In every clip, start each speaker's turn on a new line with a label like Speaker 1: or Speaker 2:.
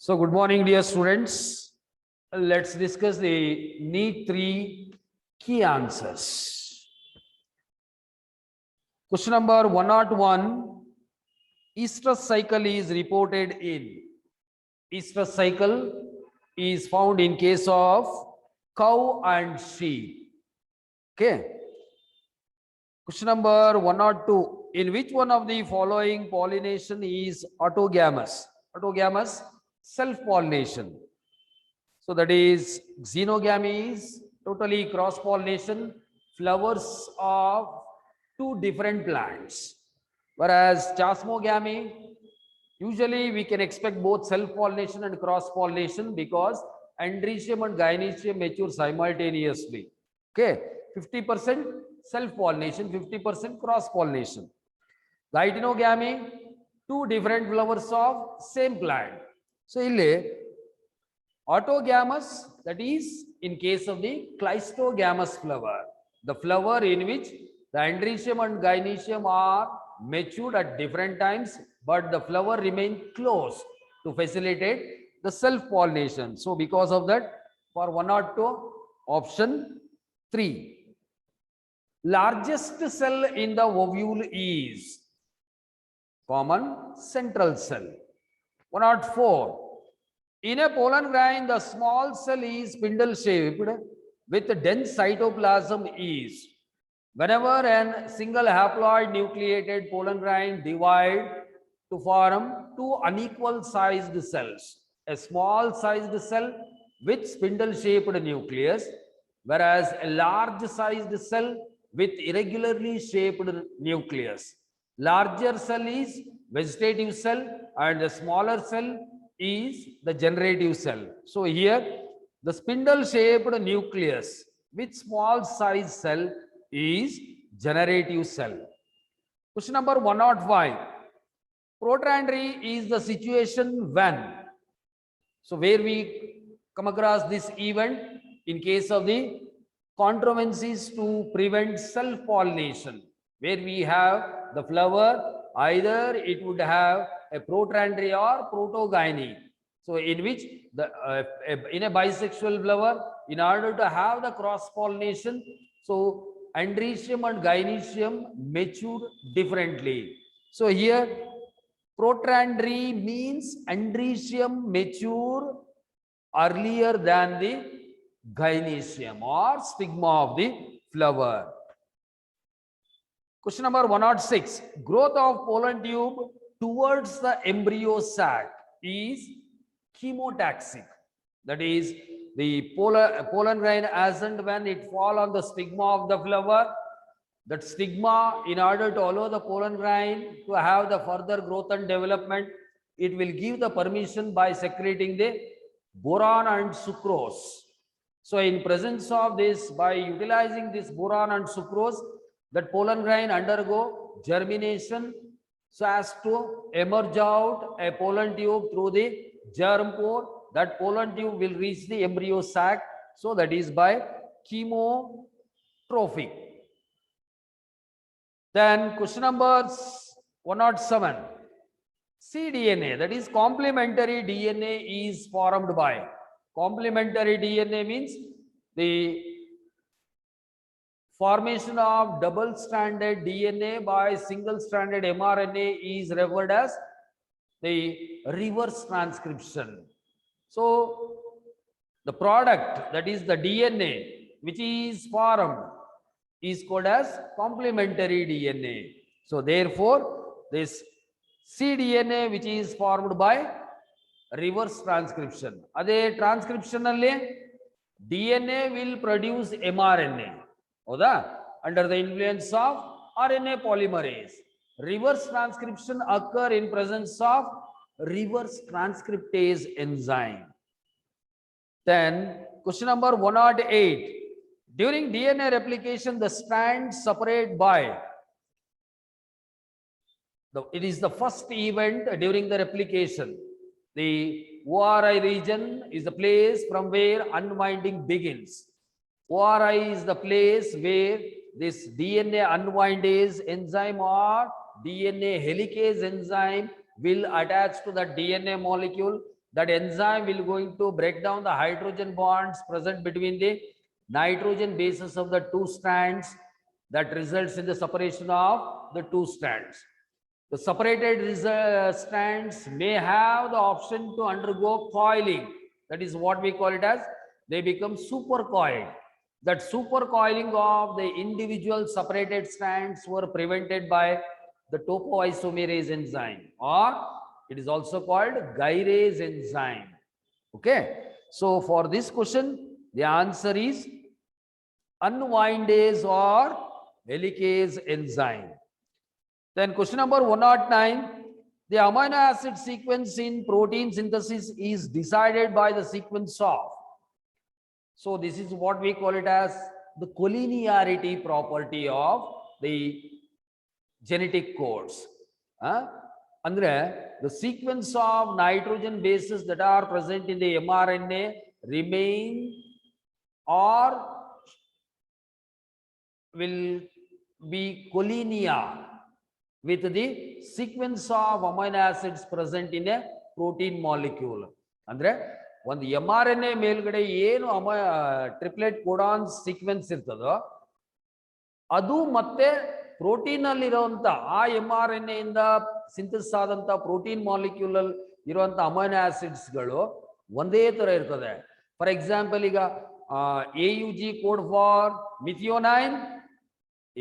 Speaker 1: So, good morning, dear students. Let's discuss the NEET 3 key answers. Question number 101. Estrus cycle is reported in. Estrus cycle is found in case of cow and sheep. Okay. Question number 102. In which one of the following pollination is autogamous? Autogamous, self-pollination. So that is xenogamy is totally cross-pollination, flowers of two different plants. Whereas chasmogamy, usually we can expect both self-pollination and cross-pollination because androecium and gynoecium mature simultaneously. Okay, 50% self-pollination, 50% cross-pollination. Geitonogamy, two different flowers of same plant. So, autogamous, that is in case of the cleistogamous flower, the flower in which the androecium and gynoecium are matured at different times, but the flower remain close to facilitate the self-pollination. So, because of that, for 102, option 3. Largest cell in the ovule is common central cell. 104. In a pollen grain, the small cell is spindle shaped with dense cytoplasm is whenever a single haploid nucleated pollen grain divide to form two unequal sized cells, a small sized cell with spindle shaped nucleus, whereas a large sized cell with irregularly shaped nucleus. Larger cell is vegetative cell and the smaller cell is the generative cell. So here the spindle shaped nucleus with small size cell is generative cell. Question number 105. Protandry is the situation when. So where we come across this event in case of the controversies to prevent self-pollination, where we have the flower, either it would have a protandry or protogyny. So in which the in a bisexual flower, in order to have the cross-pollination, so androecium and gynoecium matured differently. So here protandry means androecium mature earlier than the gynoecium or stigma of the flower. Question number 106. Growth of pollen tube towards the embryo sac is chemotaxic. That is, the pollen grain ascent when it fall on the stigma of the flower. That stigma, in order to allow the pollen grain to have the further growth and development, it will give the permission by secreting the boron and sucrose. So in presence of this, by utilizing this boron and sucrose, that pollen grain undergo germination so as to emerge out a pollen tube through the germ pore. That pollen tube will reach the embryo sac. So that is by chemotrophic. Then question number 107. cDNA, that is complementary DNA is formed by. Complementary DNA means the formation of double-stranded DNA by single-stranded mRNA is referred as the reverse transcription. So the product, that is the DNA, which is formed is called as complementary DNA. So therefore, this cDNA which is formed by reverse transcription. Ade transcription alli DNA will produce mRNA. Under the influence of RNA polymerase. Reverse transcription occur in presence of reverse transcriptase enzyme. Then question number 108. During DNA replication, the strands separate by. It is the first event during the replication. The ORI region is the place from where unwinding begins. ORI is the place where this DNA unwindase enzyme or DNA helicase enzyme will attach to the DNA molecule that enzyme will going to break down the hydrogen bonds present between the nitrogen bases of the two strands, that results in the separation of the two strands. The separated strands may have the option to undergo coiling. That is what we call it as, they become supercoiled. That supercoiling of the individual separated strands were prevented by the topoisomerase enzyme, or it is also called gyrase enzyme. Okay. So for this question, the answer is unwindase or helicase enzyme. Then question number 109, the amino acid sequence in protein synthesis is decided by the sequence of. So this is what we call it as the collinearity property of the genetic codes. Andre, the sequence of nitrogen bases that are present in the mRNA remain or will be collinear with the sequence of amino acids present in a protein molecule. Andre, ಒಂದು mRNA ಮೇಲ್ಗಡೆ ಏನು triplet codon sequence ಇರ್ತದೋ ಅದು ಮತ್ತೆ protein ಅಲ್ಲಿ ಇರುವಂತ ಆ mRNA ಇಂದ ಸಿಂಥಸಿಸ್ ಆದಂತ ಪ್ರೋಟೀನ್ ಮಾಲಿಕ್ಯೂಲ್ ಅಲ್ಲಿ ಇರುವಂತ ಅಮೈನೋ ಆಸಿಡ್ಸ್ ಗಳು ಒಂದೇ ತರ ಇರ್ತದೆ. ಫಾರ್ ಎಕ್ಸಾಂಪಲ್, ಈಗ AUG code for methionine.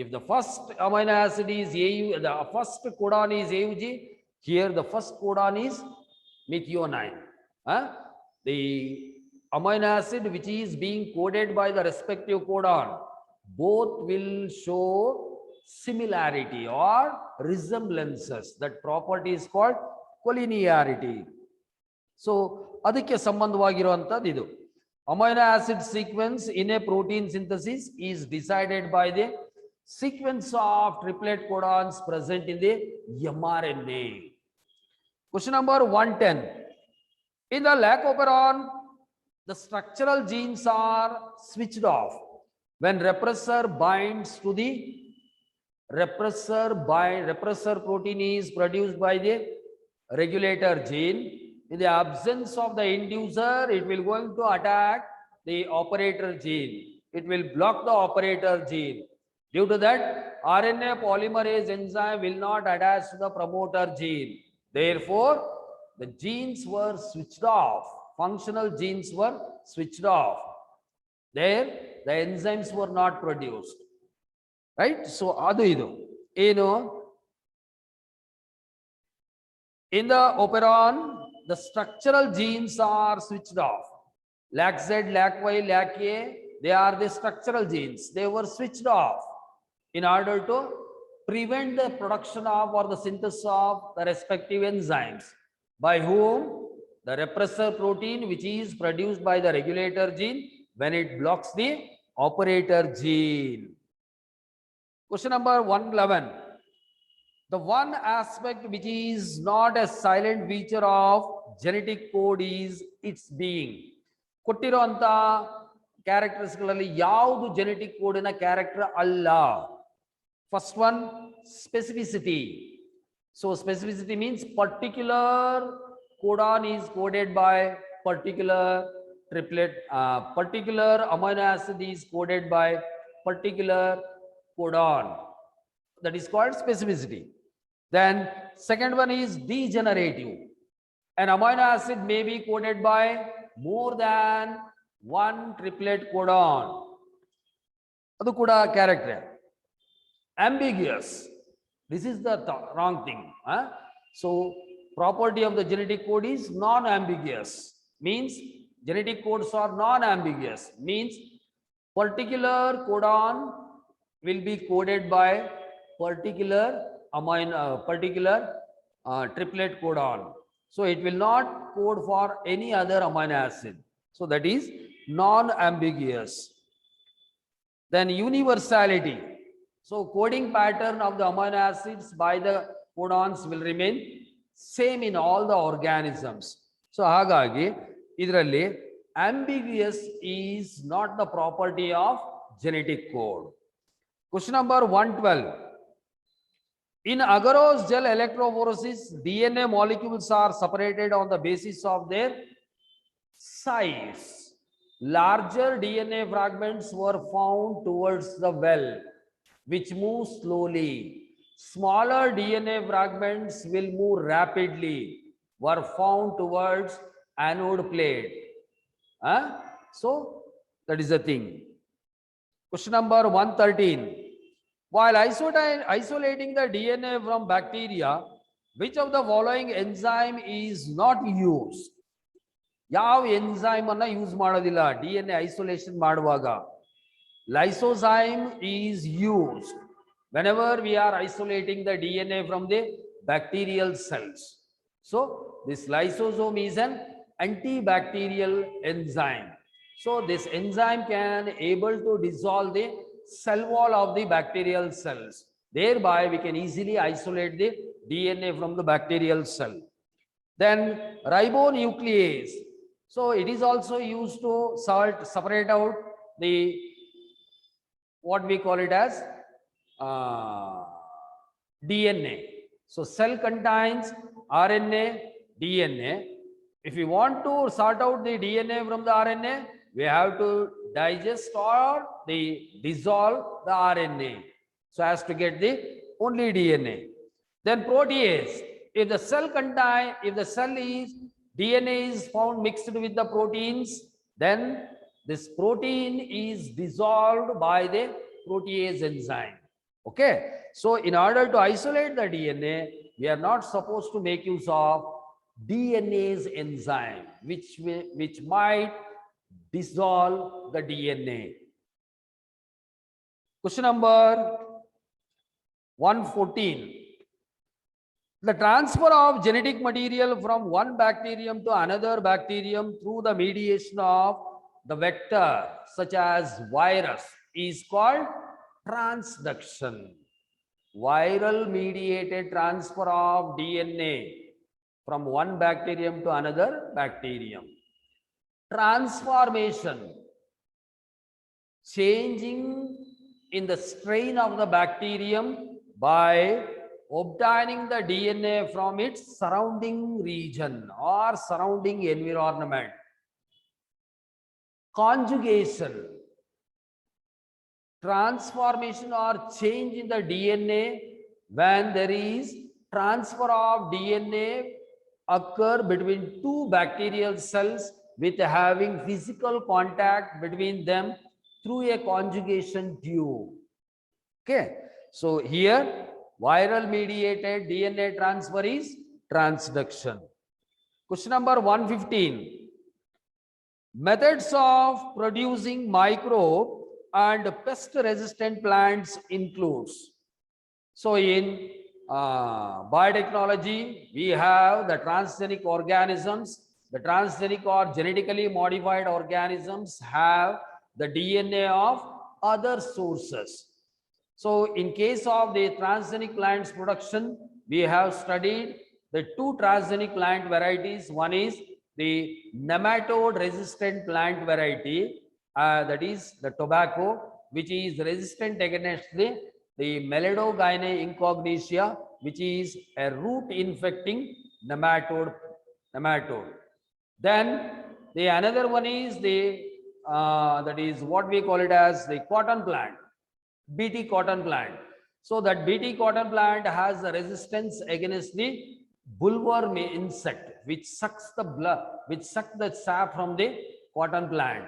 Speaker 1: If the first amino acid is the first codon is AUG, here the first codon is methionine. The amino acid which is being coded by the respective codon, both will show similarity or resemblances. That property is called collinearity. So ಅದಕ್ಕೆ ಸಂಬಂಧವಾಗಿರುವಂತದ್ದು ಇದು. Amino acid sequence in a protein synthesis is decided by the sequence of triplet codons present in the mRNA. Question number 110. In the lac operon, the structural genes are switched off when repressor binds to the repressor protein is produced by the regulator gene. In the absence of the inducer, it will going to attack the operator gene. It will block the operator gene. Due to that, RNA polymerase enzyme will not attach to the promoter gene. Therefore, the genes were switched off. Functional genes were switched off. There, the enzymes were not produced. Right? So, adu idu. Eno? In the operon, the structural genes are switched off. LAC-Z, LAC-Y, LAC-A, they are the structural genes. They were switched off in order to prevent the production of or the synthesis of the respective enzymes, by whom the repressor protein which is produced by the regulator gene when it blocks the operator gene. Question number 111. The one aspect which is not a silent feature of genetic code is its being. ಕೊಟ್ಟಿರುವಂತ characters ಗಳಲ್ಲಿ ಯಾವುದು genetic ಕೋಡಿನ character ಅಲ್ಲ? First one, specificity. So specificity means particular codon is coded by particular triplet, particular amino acid is coded by particular codon. That is called specificity. Then second one is degenerative. An amino acid may be coded by more than one triplet codon. Adu kuda character. Ambiguous. This is the wrong thing. So property of the genetic code is non-ambiguous. Means genetic codes are non-ambiguous. Means particular codon will be coded by particular triplet codon. So it will not code for any other amino acid. So that is non-ambiguous. Then universality. So coding pattern of the amino acids by the codons will remain same in all the organisms. So ಹಾಗಾಗಿ ಇದರಲ್ಲಿ ambiguous is not the property of genetic code. Question number 112. In agarose gel electrophoresis, DNA molecules are separated on the basis of their size. Larger DNA fragments were found towards the well, which moves slowly. Smaller DNA fragments will move rapidly, were found towards anode plate. So that is the thing. Question number 113. While isolating the DNA from bacteria, which of the following enzyme is not used? ಯಾವ enzyme ಅನ್ನ use ಮಾಡೋದಿಲ್ಲ DNA isolation ಮಾಡುವಾಗ? Lysozyme is used whenever we are isolating the DNA from the bacterial cells. So this lysosome is an antibacterial enzyme. So this enzyme can able to dissolve the cell wall of the bacterial cells. Thereby we can easily isolate the DNA from the bacterial cell. Then ribonuclease. So it is also used to separate out the, what we call it as DNA. So cell contains RNA, DNA. If we want to sort out the DNA from the RNA, we have to digest or dissolve the RNA so as to get the only DNA. Then protease. If the cell is DNA is found mixed with the proteins, then this protein is dissolved by the protease enzyme. Okay, so in order to isolate the DNA, we are not supposed to make use of DNase enzyme, which might dissolve the DNA. Question number 114. The transfer of genetic material from one bacterium to another bacterium through the mediation of the vector, such as virus, is called transduction. Viral mediated transfer of DNA from one bacterium to another bacterium. Transformation, changing in the strain of the bacterium by obtaining the DNA from its surrounding region or surrounding environment. Conjugation, transformation or change in the DNA when there is transfer of DNA occur between two bacterial cells with having physical contact between them through a conjugation tube. Okay, so here viral mediated DNA transfer is transduction. Question number 115. Methods of producing microbe and pest resistant plants includes. So in biotechnology, we have the transgenic organisms. The transgenic or genetically modified organisms have the DNA of other sources. So in case of the transgenic plants production, we have studied the two transgenic plant varieties. One is the nematode resistant plant variety, that is the tobacco, which is resistant against the Meledogynea incognitia, which is a root infecting nematode. Then the another one is the that is what we call it as the cotton plant, BT cotton plant. So that BT cotton plant has a resistance against the bollworm insect, which sucks the blood, which sucks the sap from the cotton plant.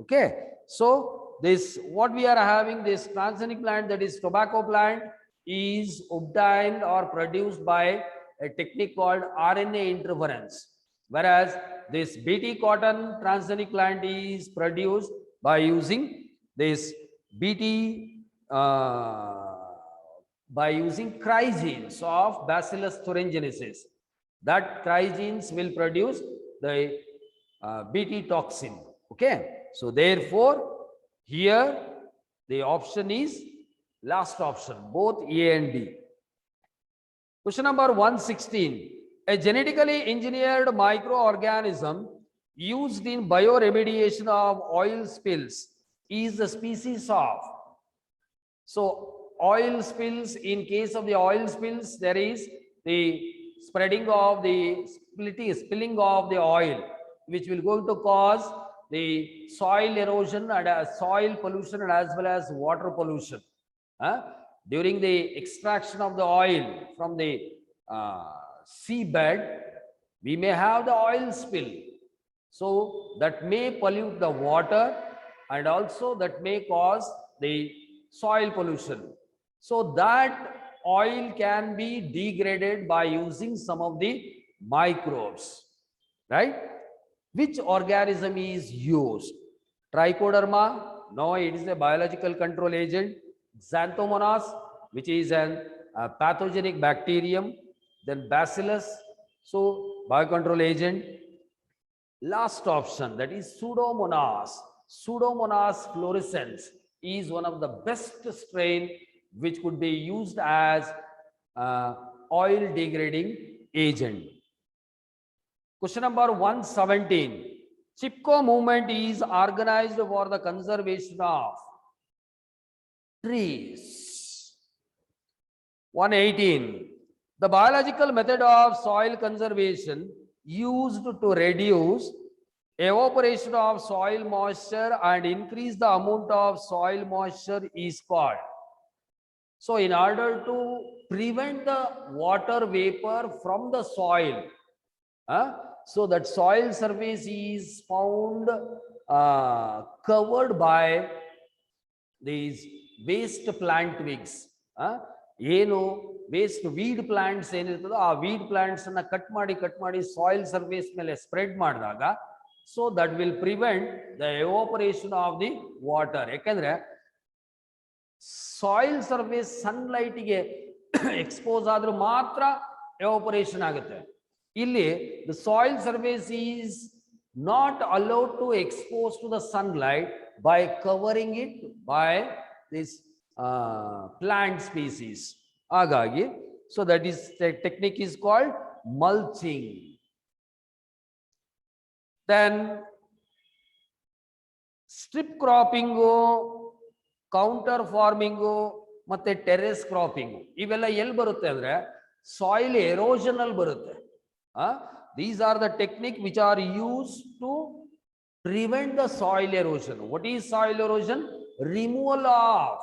Speaker 1: Okay, so this what we are having, this transgenic plant, that is tobacco plant, is obtained or produced by a technique called RNA interference, whereas this BT cotton transgenic plant is produced by using this BT by using chrygenes of Bacillus thuringiensis. That chrygenes will produce the BT toxin. Okay, so therefore here the option is last option, both A and D. Question number 116. A genetically engineered microorganism used in bioremediation of oil spills is the species of. So oil spills. In case of the oil spills, there is the spreading of the spilling of the oil, which will going to cause the soil erosion and soil pollution and as well as water pollution. During the extraction of the oil from the seabed, we may have the oil spill. So that may pollute the water and also that may cause the soil pollution. So that oil can be degraded by using some of the microbes, right? Which organism is used? Trichoderma? No, it is a biological control agent. Xanthomonas, which is an pathogenic bacterium. Then Bacillus, so biocontrol agent. Last option, that is Pseudomonas. Pseudomonas fluorescens is one of the best strain which could be used as oil degrading agent. Question number 117. Chipko movement is organized for the conservation of trees. 118. The biological method of soil conservation used to reduce evaporation of soil moisture and increase the amount of soil moisture is called. So in order to prevent the water vapor from the soil, so that soil surface is found covered by these waste plant twigs. ಏನು waste weed plants ಏನಿರ್ತದೋ ಆ weed plants ಅನ್ನ cut ಮಾಡಿ soil surface ಮೇಲೆ spread ಮಾಡಿದಾಗ so that will prevent the evaporation of the water. ಯಾಕಂದ್ರೆ soil surface ಸನ್ಲೈಟ್ಗೆ expose ಆದ್ರೂ ಮಾತ್ರ ಎವಾಪರೇಷನ್ ಆಗುತ್ತೆ. ಇಲ್ಲಿ the soil surface is not allowed to expose to the sunlight by covering it by this plant species. Agagi, so that is the technique is called mulching. Then strip cropping, counter farming ಮತ್ತೆ terrace cropping ಇವೆಲ್ಲ ಎಲ್ಲಿ ಬರುತ್ತೆ ಅಂದ್ರೆ soil erosion ಅಲ್ಲಿ ಬರುತ್ತೆ. These are the technique which are used to prevent the soil erosion. What is soil erosion? Removal of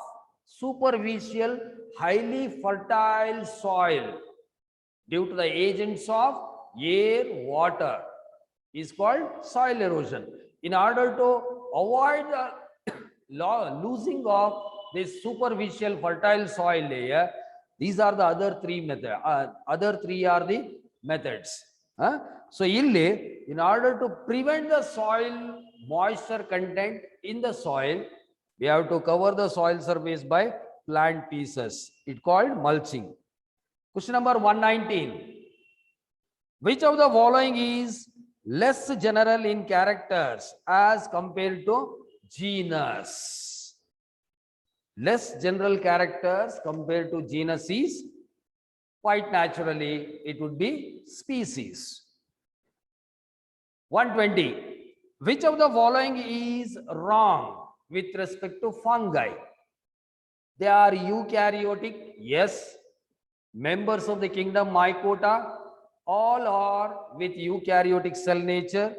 Speaker 1: superficial highly fertile soil due to the agents of air, water is called soil erosion. In order to avoid the losing of this superficial fertile soil layer, these are the other three methods. Other three are the methods. So in order to prevent the soil moisture content in the soil, we have to cover the soil surface by plant pieces. It called mulching. Question number 119. Which of the following is less general in characters as compared to genus? Less general characters compared to genus is quite naturally it would be species. 120. Which of the following is wrong with respect to fungi? They are eukaryotic, yes. Members of the kingdom Mycota, all are with eukaryotic cell nature.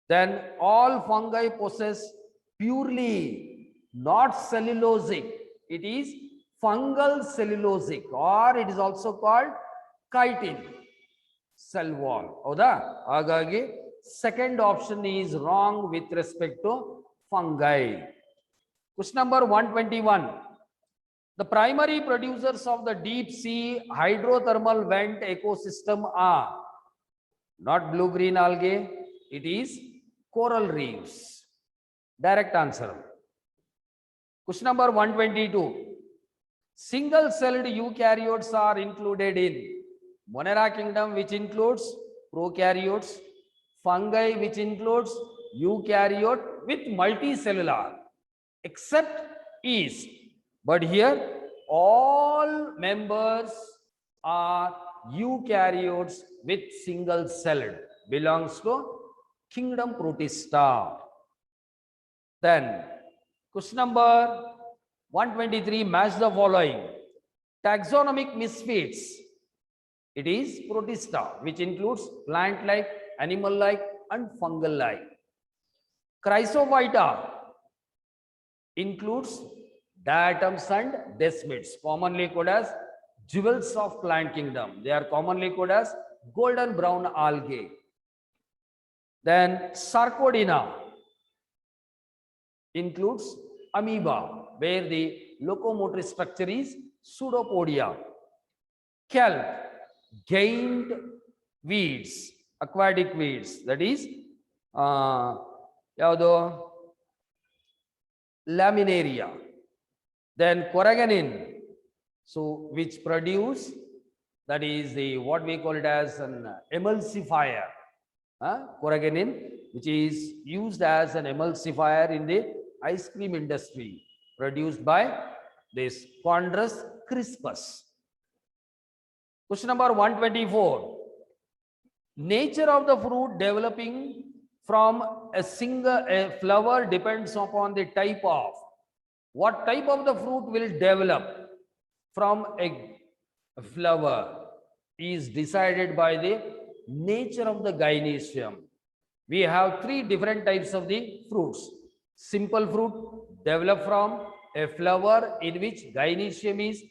Speaker 1: Then all fungi possess purely not cellulosic, it is fungal cellulosic, or it is also called chitin cell wall. Hauda? Hagagi second option is wrong with respect to fungi. Question number 121. The primary producers of the deep sea hydrothermal vent ecosystem are not blue-green algae, it is coral reefs. Direct answer. Question number 122. Single-celled eukaryotes are included in Monera kingdom, which includes prokaryotes, fungi, which includes eukaryote with multicellular, except yeast. But here all members are eukaryotes with single-celled, belongs to kingdom Protista. Then question number 123, match the following. Taxonomic misfits. It is Protista, which includes plant-like, animal-like, and fungal-like. Chrysophyta includes diatoms and desmids, commonly called as jewels of plant kingdom. They are commonly called as golden brown algae. Then Sarcodina includes amoeba, where the locomotor structure is pseudopodia. Kelp, gained weeds, aquatic weeds, that is yaudo laminaria. Then coraganin, so which produce, that is the what we call it as an emulsifier. Coraganin, which is used as an emulsifier in the ice cream industry, produced by this Chondrus crispus. Question number 124. Nature of the fruit developing from a single flower depends upon the type of. What type of the fruit will develop from a flower is decided by the nature of the gynoecium. We have three different types of the fruits. Simple fruit develop from a flower in which gynoecium is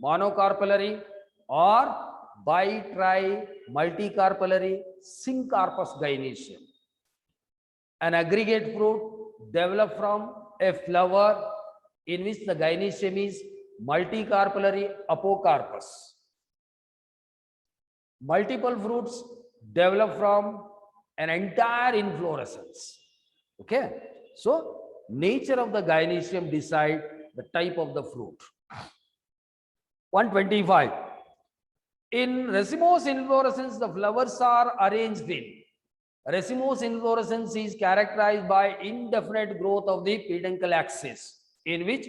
Speaker 1: monocarpellary or bi, tri, multicarpellary syncarpous gynoecium. An aggregate fruit develop from a flower in which the gynoecium is multicarpellary apocarpous. Multiple fruits develop from an entire inflorescence. Okay, so nature of the gynoecium decide the type of the fruit. 125. In racemose inflorescence, the flowers are arranged in. Racemose inflorescence is characterized by indefinite growth of the peduncle axis, in which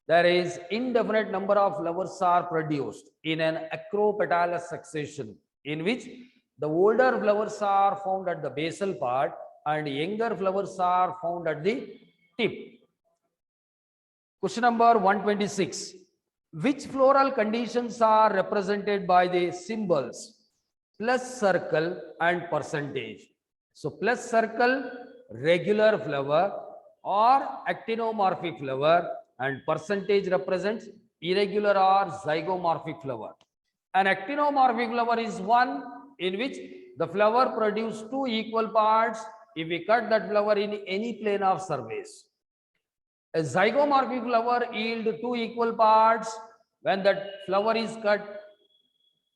Speaker 1: there is indefinite number of flowers are produced in an acropetalous succession, in which the older flowers are found at the basal part and younger flowers are found at the tip. Question number 126. Which floral conditions are represented by the symbols plus circle and percentage? So plus circle, regular flower or actinomorphic flower, and percentage represents irregular or zygomorphic flower. An actinomorphic flower is one in which the flower produces two equal parts if we cut that flower in any plane of surface. A zygomorphic flower yield two equal parts when that flower is cut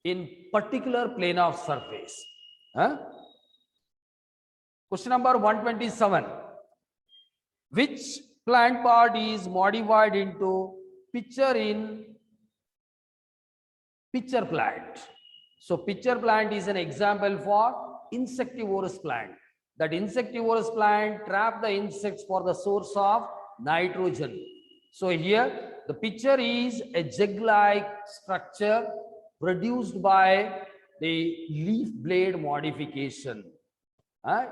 Speaker 1: in particular plane of surface. Question number 127. Which plant part is modified into pitcher in pitcher plant? So pitcher plant is an example for insectivorous plant. That insectivorous plant trap the insects for the source of nitrogen. So here the pitcher is a jug-like structure produced by the leaf blade modification.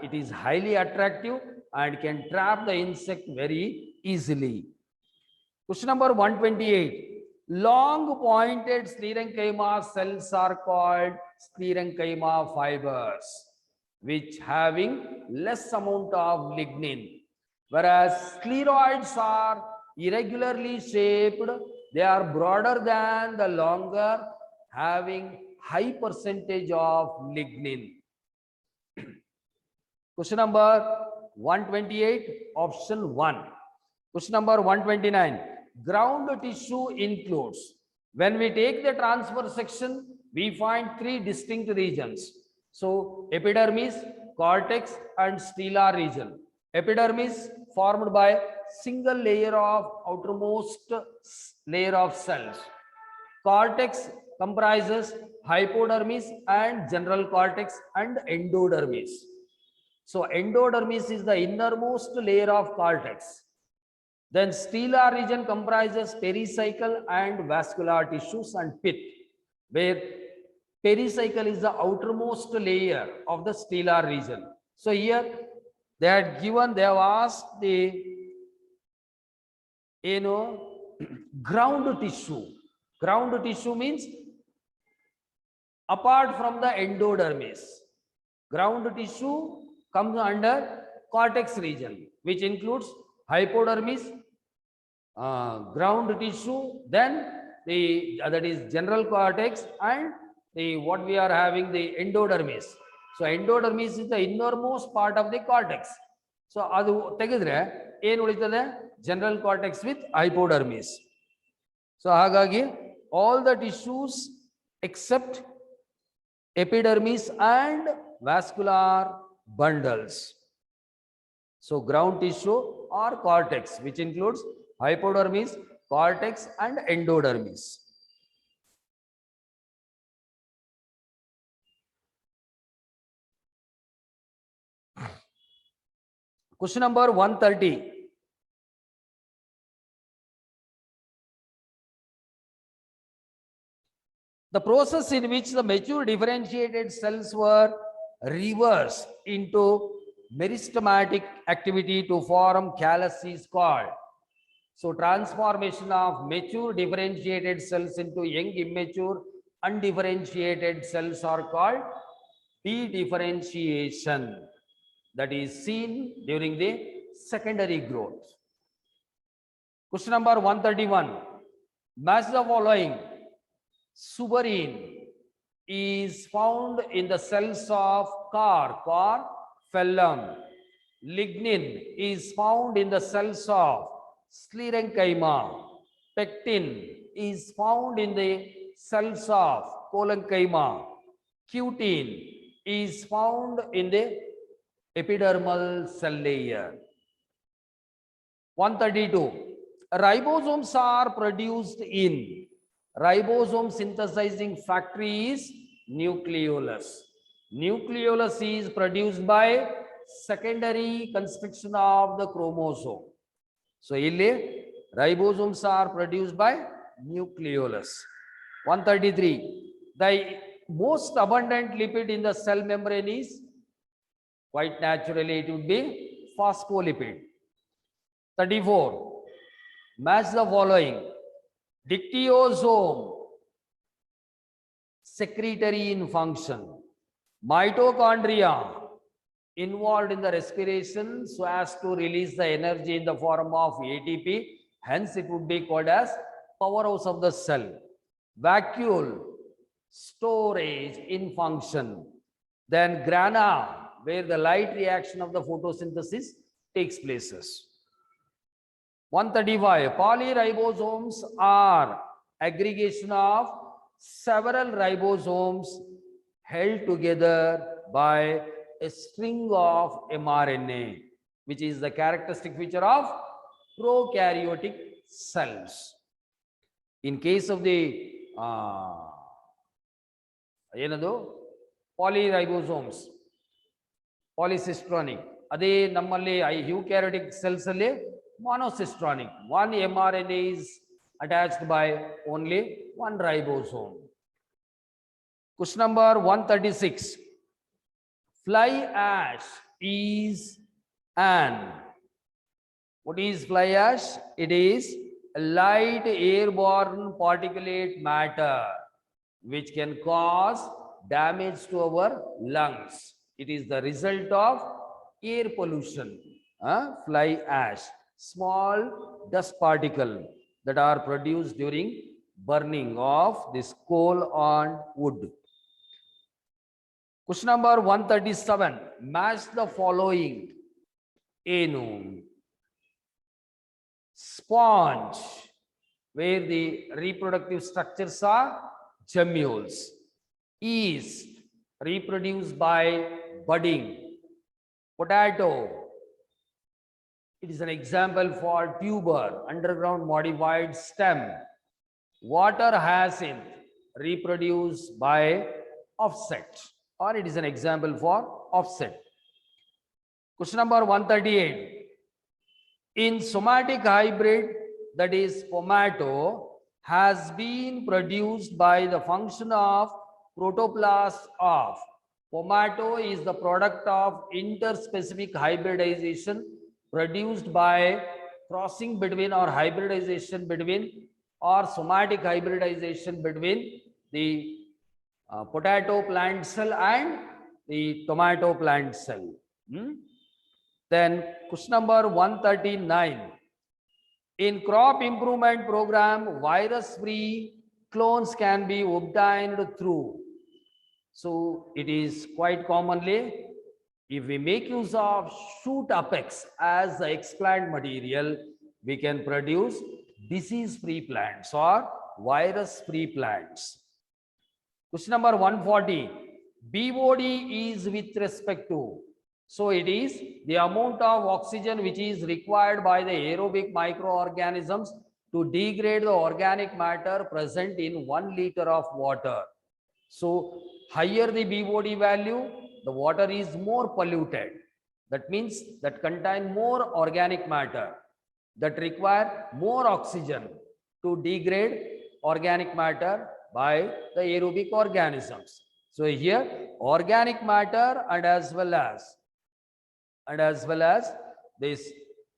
Speaker 1: It is highly attractive and can trap the insect very easily. Question number 128. Long pointed sclerenchyma cells are called sclerenchyma fibers, which having less amount of lignin. Whereas scleroids are irregularly shaped, they are broader than the longer, having high percentage of lignin. Question number 128, option 1. Question number 129. Ground tissue includes. When we take the transverse section, we find three distinct regions. So epidermis, cortex, and stellar region. Epidermis formed by single layer of outermost layer of cells. Cortex comprises hypodermis and general cortex and endodermis. So endodermis is the innermost layer of cortex. Then stellar region comprises pericycle and vascular tissues and pith, where pericycle is the outermost layer of the stellar region. So here they have asked the ground tissue. Ground tissue means apart from the endodermis. Ground tissue comes under cortex region, which includes hypodermis, ground tissue, then the that is general cortex, and the what we are having the endodermis. So endodermis is the innermost part of the cortex. So adu tegidre ಏನು ಉಳಿತದೆ general cortex with hypodermis. So ಹಾಗಾಗಿ all the tissues except epidermis and vascular bundles. So ground tissue or cortex, which includes hypodermis, cortex and endodermis. Question number 130. The process in which the mature differentiated cells were reversed into meristematic activity to form callus is called. So transformation of mature differentiated cells into young immature undifferentiated cells are called dedifferentiation, that is seen during the secondary growth. Question number 131. Match the following. Suberin is found in the cells of car phellum. Lignin is found in the cells of sclerenchyma. Pectin is found in the cells of collenchyma. Cutin is found in the epidermal cell layer. 132. Ribosomes are produced in ribosome synthesizing factory is nucleolus. Nucleolus is produced by secondary constriction of the chromosome. So illi ribosomes are produced by nucleolus. 133. The most abundant lipid in the cell membrane is, quite naturally it would be phospholipid. 34. Match the following. Dictyosome, secretory in function. Mitochondria, involved in the respiration so as to release the energy in the form of ATP. Hence, it would be called as powerhouse of the cell. Vacuole, storage in function. Then grana, where the light reaction of the photosynthesis takes places. 135. Polyribosomes are aggregation of several ribosomes held together by a string of mRNA, which is the characteristic feature of prokaryotic cells. In case of the polyribosomes, polycistronic, ade nammalli eukaryotic cells alli monocistronic. One mRNA is attached by only one ribosome. Question number 136. Fly ash is what is fly ash? It is a light airborne particulate matter which can cause damage to our lungs. It is the result of air pollution. Fly ash, small dust particle that are produced during burning of this coal on wood. Question number 137. Match the following. Anu, sponge, where the reproductive structures are gemmules. Yeast, reproduced by budding. Potato, it is an example for tuber, underground modified stem. Water hyacinth, reproduced by offset, or it is an example for offset. Question number 138. In somatic hybrid, that is pomato, has been produced by the function of protoplast of. Pomato is the product of interspecific hybridization produced by crossing between or hybridization between or somatic hybridization between the potato plant cell and the tomato plant cell. Then question number 139. In crop improvement program, virus-free clones can be obtained through. So it is quite commonly, if we make use of shoot apex as the explant material, we can produce disease-free plants or virus-free plants. Question number 140. BOD is with respect to. So it is the amount of oxygen which is required by the aerobic microorganisms to degrade the organic matter present in 1 liter of water. So higher the BOD value, the water is more polluted. That means that contain more organic matter that require more oxygen to degrade organic matter by the aerobic organisms. So here organic matter and as well as this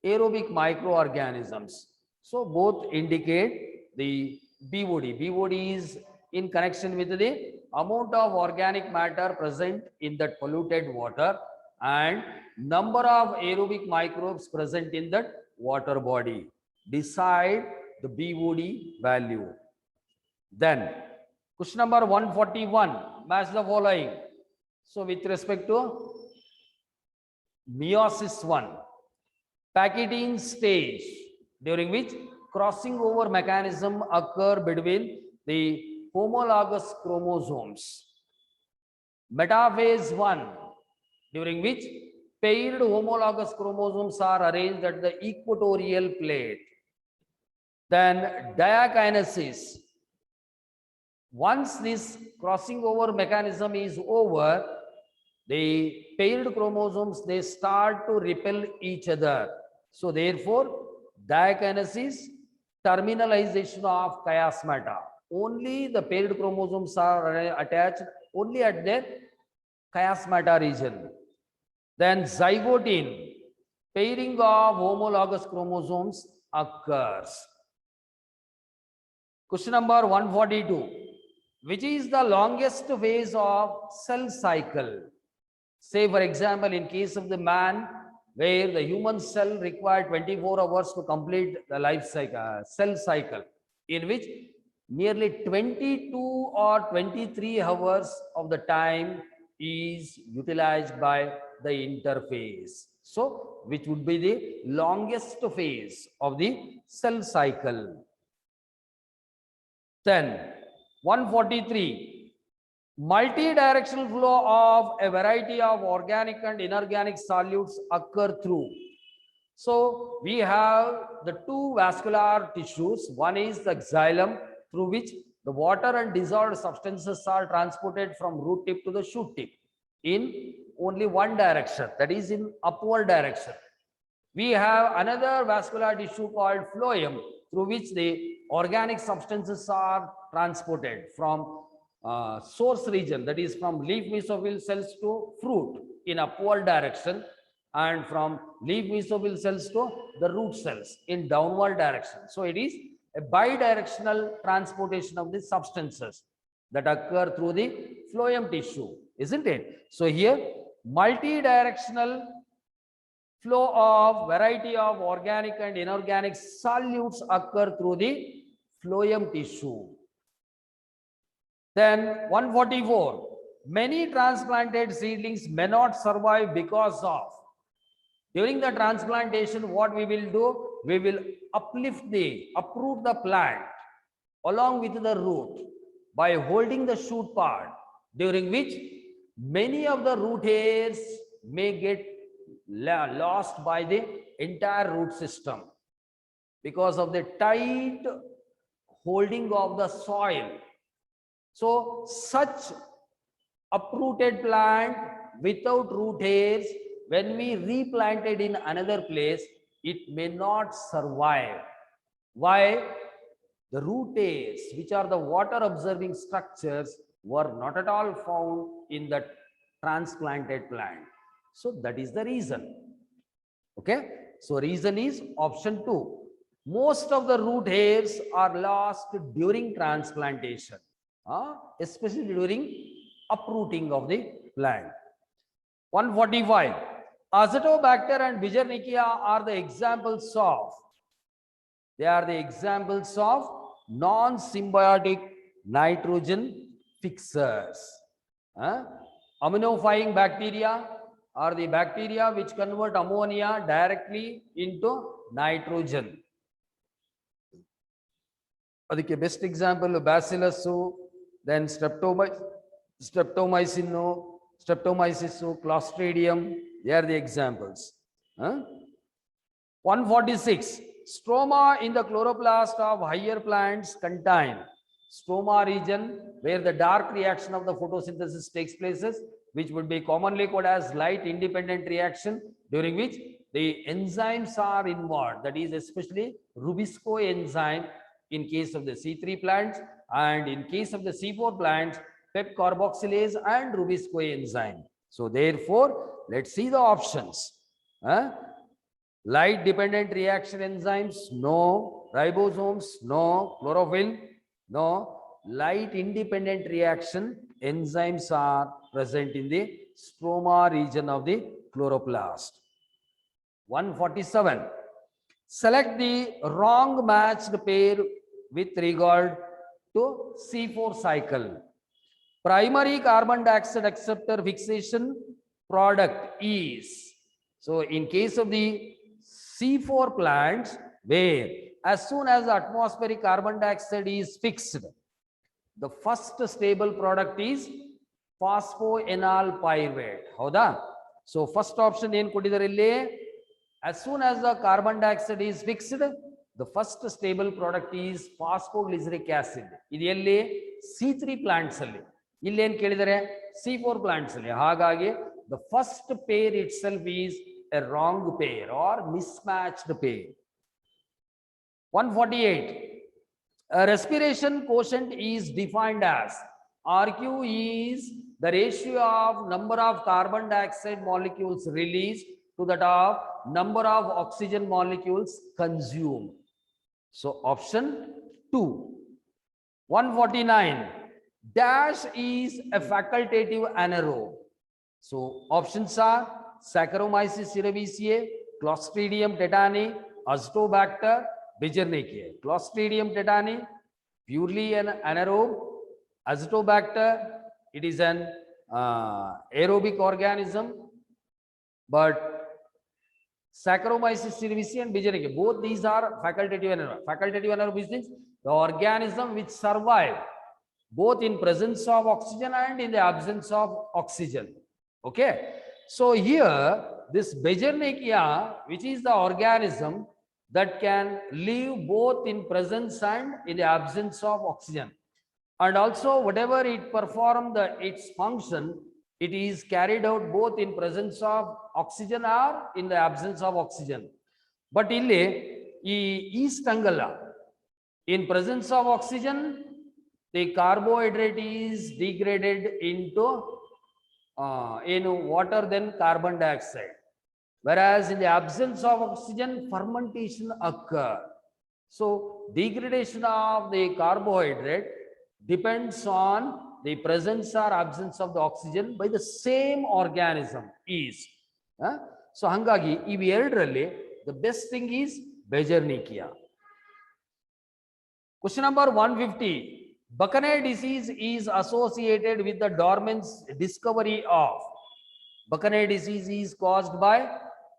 Speaker 1: aerobic microorganisms. So both indicate the BOD. BOD is in connection with the amount of organic matter present in that polluted water and number of aerobic microbes present in that water body. Decide the BOD value. Then question number 141, match the following. So with respect to meiosis 1, packaging stage, during which crossing over mechanism occur between the homologous chromosomes. Metaphase 1, during which paired homologous chromosomes are arranged at the equatorial plate. Then diakinesis. Once this crossing over mechanism is over, the paired chromosomes, they start to repel each other. So therefore, diakinesis, terminalization of chiasmata. Only the paired chromosomes are attached only at their chiasmata region. Then zygote, pairing of homologous chromosomes occurs. Question number 142. Which is the longest phase of cell cycle? Say for example, in case of the man, where the human cell required 24 hours to complete the life cycle, cell cycle, in which nearly 22 or 23 hours of the time is utilized by the interphase. So, which would be the longest phase of the cell cycle? Then 143. Multi-directional flow of a variety of organic and inorganic solutes occur through. So we have the two vascular tissues. One is the xylem, through which the water and dissolved substances are transported from root tip to the shoot tip in only one direction, that is in upward direction. We have another vascular tissue called phloem, through which the organic substances are transported from source region, that is from leaf mesophyll cells to fruit in upward direction, and from leaf mesophyll cells to the root cells in downward direction. So it is a bidirectional transportation of the substances that occur through the phloem tissue, isn't it? So here multi-directional flow of variety of organic and inorganic solutes occur through the phloem tissue. Then 144. Many transplanted seedlings may not survive because of. During the transplantation, what we will do? We will uproot the plant along with the root by holding the shoot part, during which many of the root hairs may get lost by the entire root system because of the tight holding of the soil. So such uprooted plant without root hairs, when we replanted in another place, it may not survive. Why? The root hairs, which are the water absorbing structures, were not at all found in the transplanted plant. So that is the reason. Okay. So reason is option 2. Most of the root hairs are lost during transplantation, especially during uprooting of the plant. 145. Azotobacter and Bijrnerkia are the examples of, they are the examples of non-symbiotic nitrogen fixers. Aminofying bacteria are the bacteria which convert ammonia directly into nitrogen. The best example Bacillus, then Streptomycin, Streptomyces, Clostridium, they are the examples. 146. Stroma in the chloroplast of higher plants contain stroma region where the dark reaction of the photosynthesis takes places, which would be commonly called as light independent reaction, during which the enzymes are involved, that is especially Rubisco enzyme in case of the C3 plants, and in case of the C4 plants, PEP carboxylase and Rubisco enzyme. So therefore, let's see the options. Light dependent reaction enzymes, no. Ribosomes, no. Chlorophyll, no. Light independent reaction enzymes are present in the stroma region of the chloroplast. 147. Select the wrong matched pair with regard to C4 cycle. Primary carbon dioxide acceptor fixation product is, so in case of the C4 plants, where as soon as the atmospheric carbon dioxide is fixed, the first stable product is phosphoenol pyruvate. Howda? So first option in kodidare, as soon as the carbon dioxide is fixed, the first stable product is phosphoglyceric acid. Idelle C3 plants alli. Illi en kelidare C4 plants alli. Hagagi the first pair itself is a wrong pair or mismatched pair. 148. A respiration quotient is defined as, RQ is the ratio of number of carbon dioxide molecules released to that of number of oxygen molecules consumed. So option 2. 149. Dash is a facultative anaerobe. So options are Saccharomyces cerevisiae, Clostridium tetani, Azotobacter, Bijrnerkia. Clostridium tetani, purely an anaerobe. Azotobacter, it is an aerobic organism. But Saccharomyces cerevisiae and Bijrnerkia, both these are facultative anaerobe. Facultative anaerobe means the organism which survive both in presence of oxygen and in the absence of oxygen. Okay. So here, this Bijrnerkia, which is the organism that can live both in presence and in the absence of oxygen. And also whatever it performs its function, it is carried out both in presence of oxygen or in the absence of oxygen. But illi yeast angala, in presence of oxygen, the carbohydrate is degraded into water than carbon dioxide. Whereas in the absence of oxygen, fermentation occurs. So degradation of the carbohydrate depends on the presence or absence of the oxygen by the same organism, yeast. So hangagi ivi eradalle the best thing is Bijrnerkia. Question number 150. Buchanay disease is associated with the Dorman's discovery of. Buchanay disease is caused by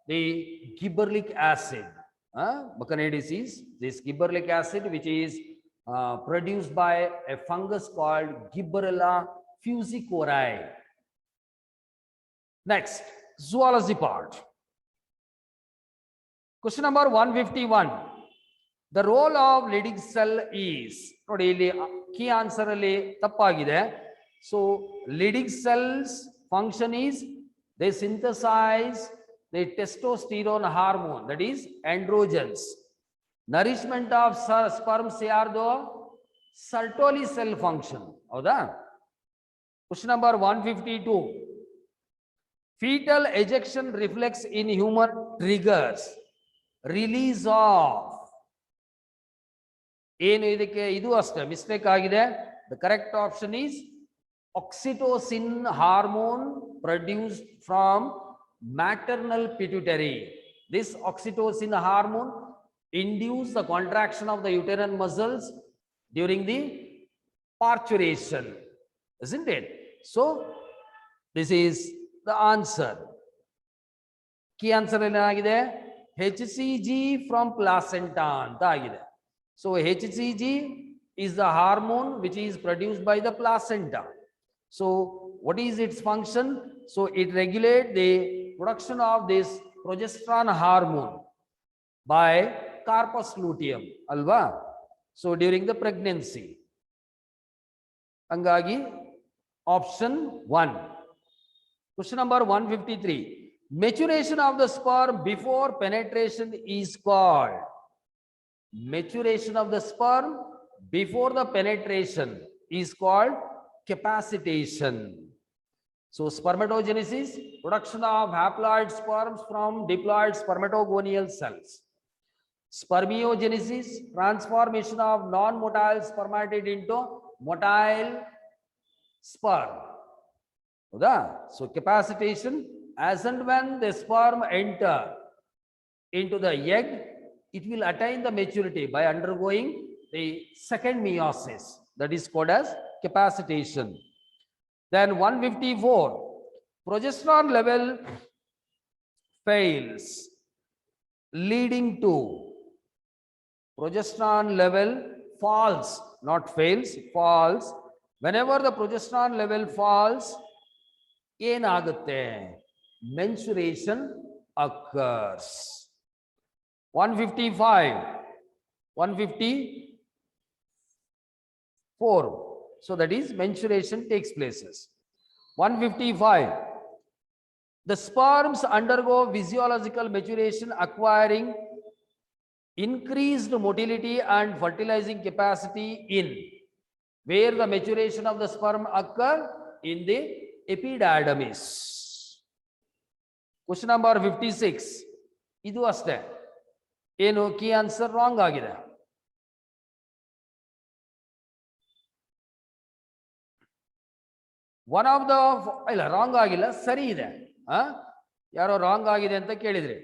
Speaker 1: the gibberellic acid. Buchanay disease, this gibberellic acid, which is produced by a fungus called Gibberella fusicori. Next, zoology part. Question number 151. The role of Leydig cell is, key answer alli tappagide. So Leydig cells function is they synthesize the testosterone hormone, that is androgens. Nourishment of sperms yardo Sertoli cell function. Question number 152. Fetal ejection reflex in human triggers release of. ಏನು ಇದಕ್ಕೆ ಇದು ಅಷ್ಟೇ mistake ಆಗಿದೆ. The correct option is oxytocin hormone produced from maternal pituitary. This oxytocin hormone induces the contraction of the uterine muscles during the parturition, isn't it? So this is the answer. Key answer ಏನಾಗಿದೆ? HCG from placenta ಅಂತ ಆಗಿದೆ. So HCG is the hormone which is produced by the placenta. So what is its function? So it regulates the production of this progesterone hormone by corpus luteum, alva. So during the pregnancy. Hangagi option 1. Question number 153. Maturation of the sperm before penetration is called. Maturation of the sperm before the penetration is called capacitation. So spermatogenesis, production of haploid sperms from diploid spermatogonial cells. Spermiogenesis, transformation of non-motile spermatid into motile sperm. So capacitation, as and when the sperm enter into the egg, it will attain the maturity by undergoing the second meiosis, that is called as capacitation. Then 154, progesterone level fails, leading to progesterone level falls, not fails, falls. Whenever the progesterone level falls, ಏನಾಗುತ್ತೆ? Menstruation occurs. 155, 154. So that is menstruation takes places. 155. The sperms undergo physiological maturation, acquiring increased motility and fertilizing capacity in where the maturation of the sperm occur in the epididymis. Question number 56. ಇದು ಅಷ್ಟೇ. ಏನು key answer wrong ಆಗಿದೆ. One of the ಇಲ್ಲ wrong ಆಗಿಲ್ಲ, ಸರಿ ಇದೆ. ಯಾರೋ wrong ಆಗಿದೆ ಅಂತ ಕೇಳಿದ್ರಿ.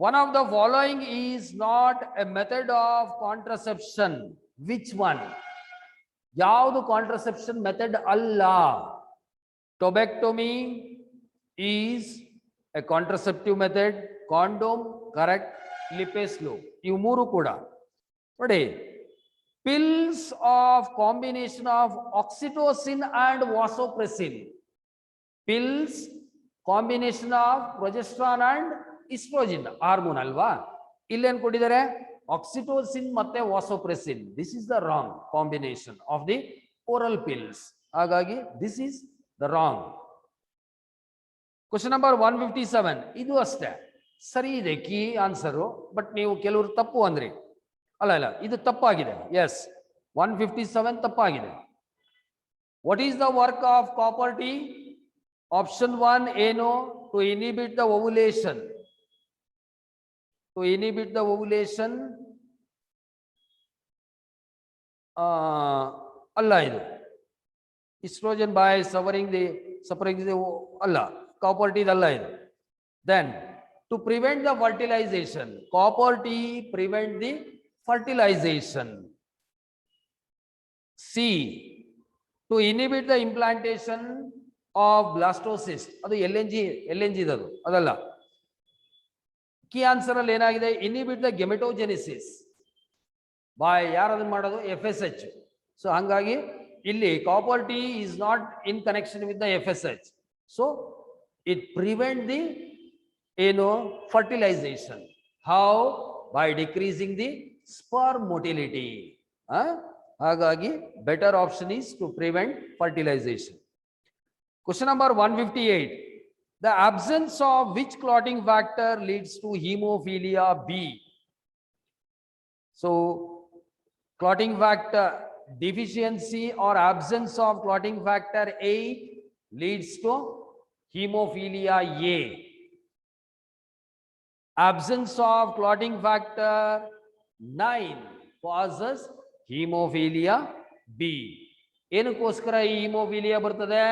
Speaker 1: One of the following is not a method of contraception. Which one? ಯಾವುದು ಕಾಂಟ್ರಸೆಪ್ಷನ್ ಮೆಥಡ್ ಅಲ್ಲ? Tubectomy is a contraceptive method. Condom correct. Lippes loop, ಇವು ಮೂರು ಕೂಡ ನೋಡಿ. Pills of combination of oxytocin and vasopressin. Pills combination of progesterone and estrogen hormone ಅಲ್ವಾ? ಇಲ್ಲೇನ್ ಕೊಟ್ಟಿದ್ದಾರೆ? Oxytocin ಮತ್ತೆ ವಾಸೋಪ್ರೆಸಿನ್. This is the wrong combination of the oral pills. ಹಾಗಾಗಿ this is the wrong. Question number 157. ಇದು ಅಷ್ಟೇ ಸರಿ ಇದೆ ಕೀ ಆನ್ಸರು, ಬಟ್ ನೀವು ಕೆಲವರು ತಪ್ಪು ಅಂದ್ರಿ. ಅಲ್ಲ ಇಲ್ಲ, ಇದು ತಪ್ಪಾಗಿದೆ. ಎಸ್, 157 ತಪ್ಪಾಗಿದೆ. What is the work of copper T? Option 1 ಏನು? To inhibit the ovulation. To inhibit the ovulation ಅಲ್ಲ, ಇದು ಇಸ್ಟ್ರೋಜನ್ ಬೈ ಸಪರಿಂಗ್ ದಿ ಅಲ್ಲ, ಕಾಪರ್ ಟಿ ಅಲ್ಲ ಇದು. Then to prevent the fertilization, copper tea prevent the fertilization. C, to inhibit the implantation of blastocyst. ಅದು LNG ಅದು ಅದಲ್ಲ. Key answer ಅಲ್ಲಿ ಏನಾಗಿದೆ? inhibit the gametogenesis by ಯಾರು ಅದನ್ನ ಮಾಡೋದು? FSH. ಸೊ ಹಾಗಾಗಿ ಇಲ್ಲಿ copper T is not in connection with the FSH. So it prevent the fertilization. How? By decreasing the sperm motility. Hagagi better option is to prevent fertilization. Question number 158. The absence of which clotting factor leads to hemophilia B? So clotting factor deficiency or absence of clotting factor 8 leads to hemophilia A. Absence of clotting factor 9 causes hemophilia B. ಏನಕ್ಕೋಸ್ಕರ ಈ hemophilia ಬರ್ತದೆ?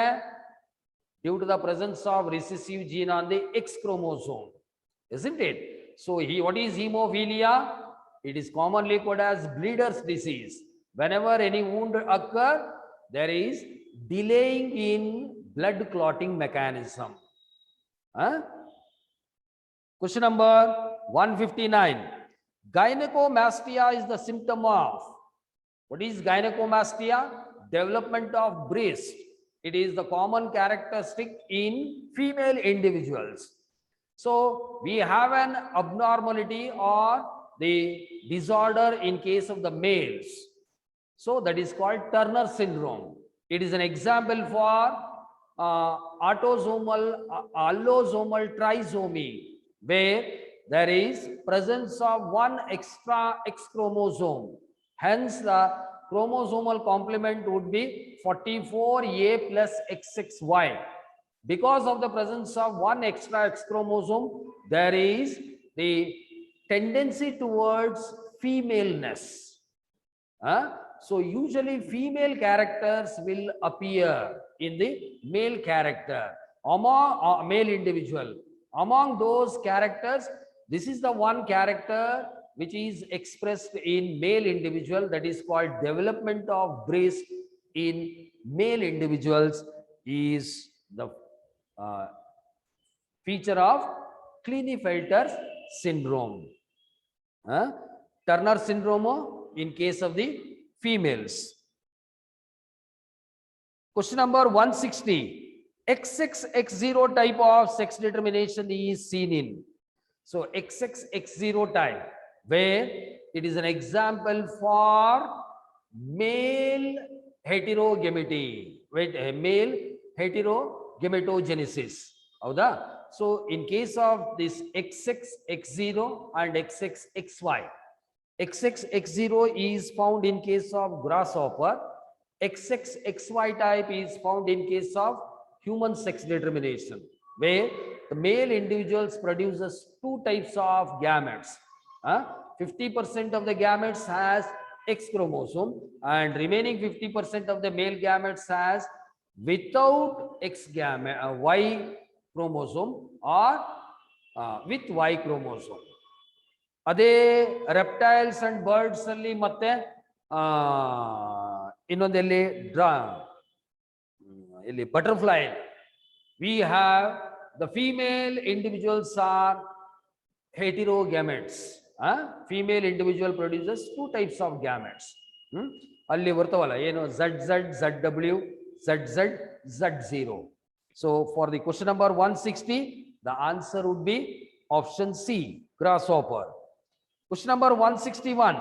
Speaker 1: Due to the presence of recessive gene on the X chromosome, isn't it? So what is hemophilia? It is commonly called as bleeder's disease. Whenever any wound occur, there is delaying in blood clotting mechanism. Question number 159. Gynecomastia is the symptom of, what is gynecomastia? Development of breast. It is the common characteristic in female individuals. So we have an abnormality or the disorder in case of the males. So that is called Turner syndrome. It is an example for autosomal, allosomal trisomy, where there is presence of one extra X chromosome. Hence the chromosomal complement would be 44A plus XXY. Because of the presence of one extra X chromosome, there is the tendency towards femaleness. So usually female characters will appear in the male character, among male individual. Among those characters, this is the one character which is expressed in male individual, that is called development of breast in male individuals, is the feature of Klinefelter syndrome. Turner syndrome in case of the females. Question number 160. XXX0 type of sex determination is seen in. So XXX0 type, where it is an example for male heterogamety, with male heterogametogenesis. So in case of this XXX0 and XXXY, XXX0 is found in case of grasshopper, XXXY type is found in case of human sex determination, where the male individuals produces two types of gametes. 50% of the gametes has X chromosome, and remaining 50% of the male gametes has without X gamete, Y chromosome, or with Y chromosome. ಅದೇ reptiles and birds ಅಲ್ಲಿ ಮತ್ತೆ ಇನ್ನೊಂದಲ್ಲಿ ಇಲ್ಲಿ butterfly, we have the female individuals are heterogametes. Female individual produces two types of gametes. ಅಲ್ಲಿ ಬರ್ತವಲ್ಲ ಏನು ZZ, ZW, ZZ, Z0. So for the question number 160, the answer would be option C, grasshopper. Question number 161.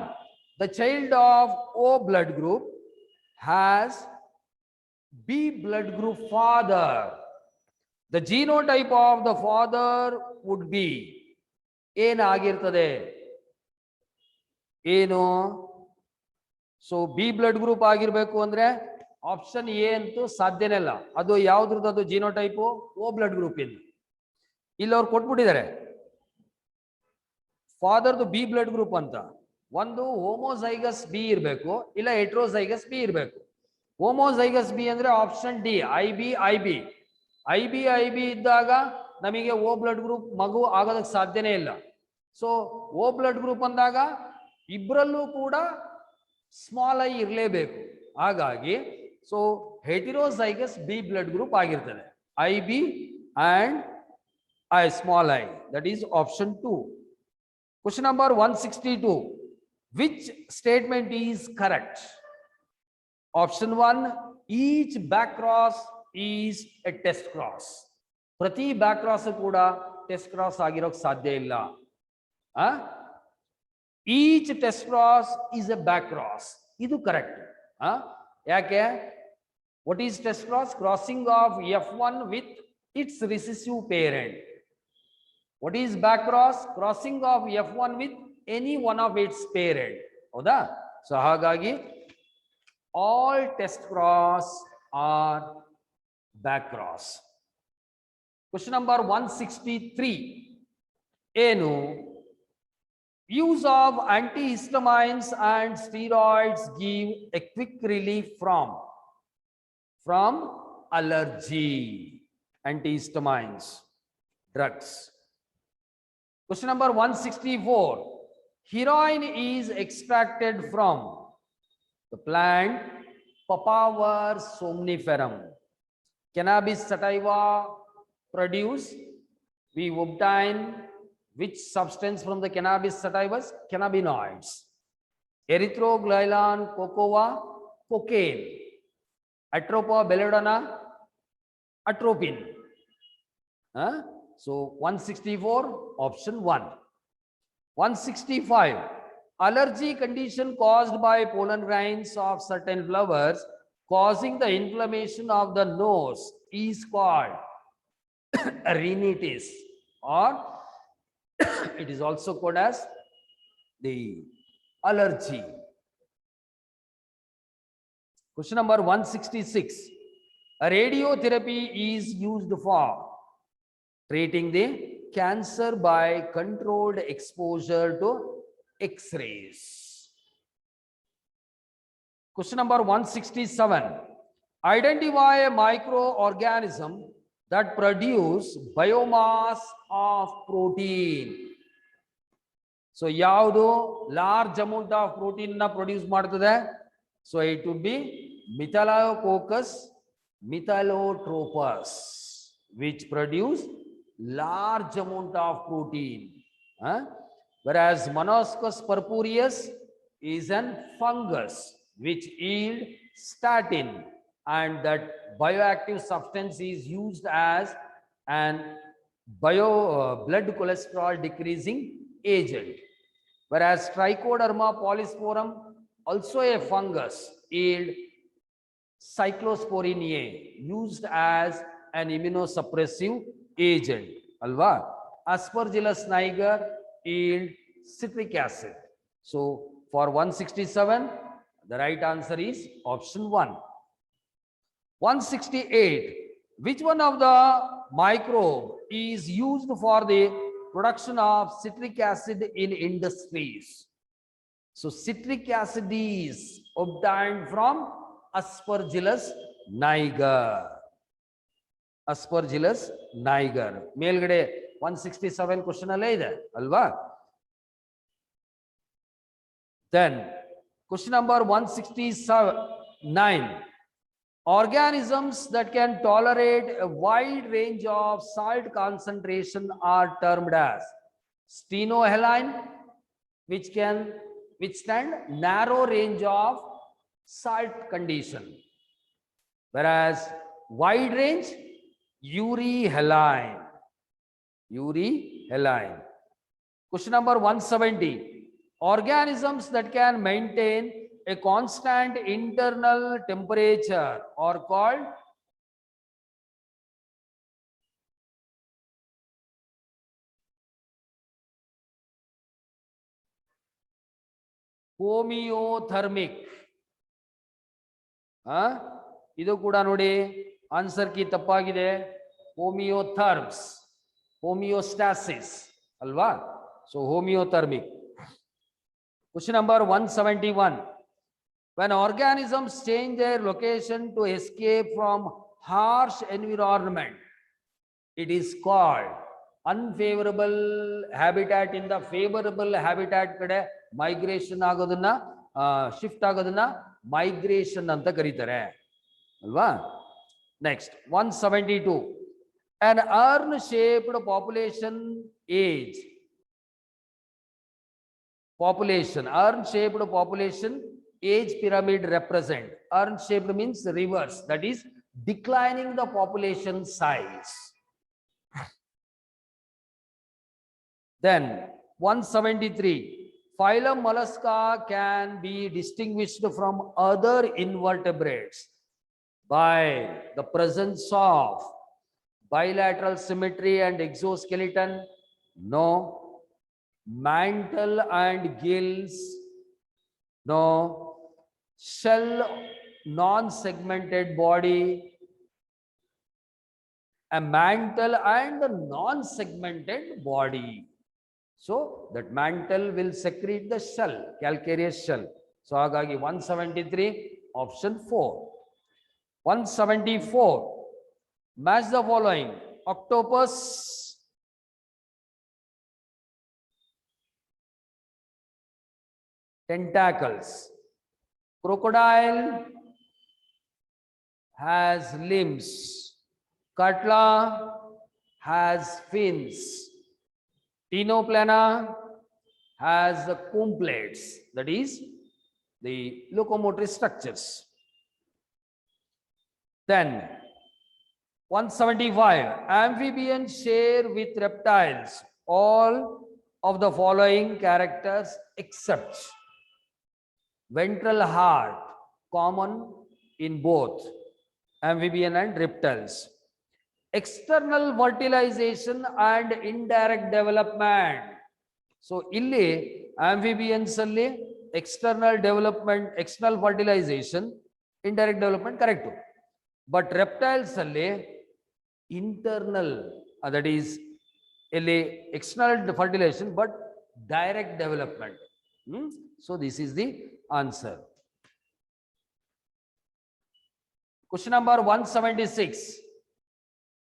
Speaker 1: The child of O blood group has B blood group father. The genotype of the father would be ಏನಾಗಿರ್ತದೆ? ಏನು? So B blood group ಆಗಿರ್ಬೇಕು ಅಂದ್ರೆ option A ಅಂತೂ ಸಾಧ್ಯನೇ ಇಲ್ಲ. ಅದು ಯಾವ್ದ್ರದ್ದು? ಅದು ಜಿನೋಟೈಪು ಓ blood group ಇಂದ. ಇಲ್ಲಿ ಅವ್ರು ಕೊಟ್ಬಿಟ್ಟಿದ್ದಾರೆ ಫಾದರ್ದು ಬಿ ಬ್ಲಡ್ ಗ್ರೂಪ್ ಅಂತ. ಒಂದು ಹೋಮೋಸೈಗಸ್ ಬಿ ಇರಬೇಕು, ಇಲ್ಲ ಹೆಟ್ರೋಸೈಗಸ್ ಬಿ ಇರಬೇಕು. ಹೋಮೋಸೈಗಸ್ ಬಿ ಅಂದ್ರೆ ಆಪ್ಷನ್ ಡಿ, ಐ ಬಿ ಇದ್ದಾಗ ನಮಗೆ ಓ ಬ್ಲಡ್ ಗ್ರೂಪ್ ಮಗು ಆಗೋದಕ್ಕೆ ಸಾಧ್ಯನೇ ಇಲ್ಲ. ಸೊ ಓ ಬ್ಲಡ್ ಗ್ರೂಪ್ ಅಂದಾಗ ಇಬ್ಬರಲ್ಲೂ ಕೂಡ ಸ್ಮಾಲ್ ಐ ಇರಲೇಬೇಕು. ಹಾಗಾಗಿ so heterozygous B blood group ಆಗಿರ್ತದೆ, IB and small I. That is option 2. Question number 162. Which statement is correct? Option 1, each back cross is a test cross. ಪ್ರತಿ back cross ಕೂಡ test cross ಆಗಿರೋಕ್ ಸಾಧ್ಯ ಇಲ್ಲ. Each test cross is a back cross. ಇದು correct. ಯಾಕೆ? What is test cross? Crossing of F1 with its recessive parent. What is back cross? Crossing of F1 with any one of its parent. ಹೌದಾ? So ಹಾಗಾಗಿ all test cross are back cross. Question number 163. ಏನು use of antihistamines and steroids give a quick relief from allergy. Antihistamines drugs. Question number 164. Heroin is extracted from the plant Papaver somniferum. Cannabis sativa produce, we obtain which substance from the cannabis sativas? Cannabinoids. Erythroglycan cocoa, cocaine. Atropa belladonna, atropine. So 164, option 1. 165. Allergy condition caused by pollen grains of certain flowers causing the inflammation of the nose is called rhinitis, or it is also called as the allergy. Question number 166. A radiotherapy is used for treating the cancer by controlled exposure to X-rays. Question number 167. Identify a microorganism that produce biomass of protein. So ಯಾವುದು large amount of protein na produce ಮಾಡ್ತದೆ? So it would be Methylococcus methyllotropus, which produce large amount of protein. Whereas Monoscus purpureus is an fungus which yield statin, and that bioactive substance is used as an blood cholesterol decreasing agent. Whereas Trichoderma polysporum, also a fungus, yield cyclosporin A, used as an immunosuppressive agent. Alva. Aspergillus niger yield citric acid. So for 167, the right answer is option 1. 168. Which one of the microbe is used for the production of citric acid in industries? So citric acid is obtained from Aspergillus niger. Aspergillus niger. ಮೇಲ್ಗಡೆ 167 question ಅಲ್ಲೇ ಇದೆ ಅಲ್ವಾ? Then question number 169. Organisms that can tolerate a wide range of salt concentration are termed as stenohaline, which can withstand narrow range of salt condition, whereas wide range euryhaline. Question number 170. Organisms that can maintain a constant internal temperature are called homeothermic. ಇದು ಕೂಡ ನೋಡಿ answer key ತಪ್ಪಾಗಿದೆ. ಹೋಮಿಯೋಥರ್ಮ್ಸ್, homeostasis ಅಲ್ವಾ? So ಹೋಮಿಯೋಥರ್ಮಿಕ್. Question number 171. When organisms change their location to escape from harsh environment, it is called unfavorable habitat in the favorable habitat kade migration ಆಗೋದನ್ನ shift ಆಗೋದನ್ನ migration ಅಂತ ಕರೀತಾರೆ ಅಲ್ವಾ? Next 172. An urn shaped population age pyramid represent. Urn shaped means reverse, that is declining the population size. Then 173. Phylum Mollusca can be distinguished from other invertebrates by the presence of bilateral symmetry and exoskeleton. No. Mantle and gills. No. Shell non-segmented body. A mantle and a non-segmented body. So that mantle will secrete the shell, calcareous shell. So hagagi 173, option 4. 174. Match the following. Octopus, tentacles. Crocodile has limbs. Cutla has fins. Tinoplana has the comb plates, that is the locomotory structures. Then 175. Amphibians share with reptiles all of the following characters except ventral heart, common in both amphibian and reptiles. External fertilization and indirect development. So, illi amphibians alli external development, external fertilization, indirect development correct. But reptiles alli internal, that is external fertilization but direct development. So, this is the answer. Question number 176.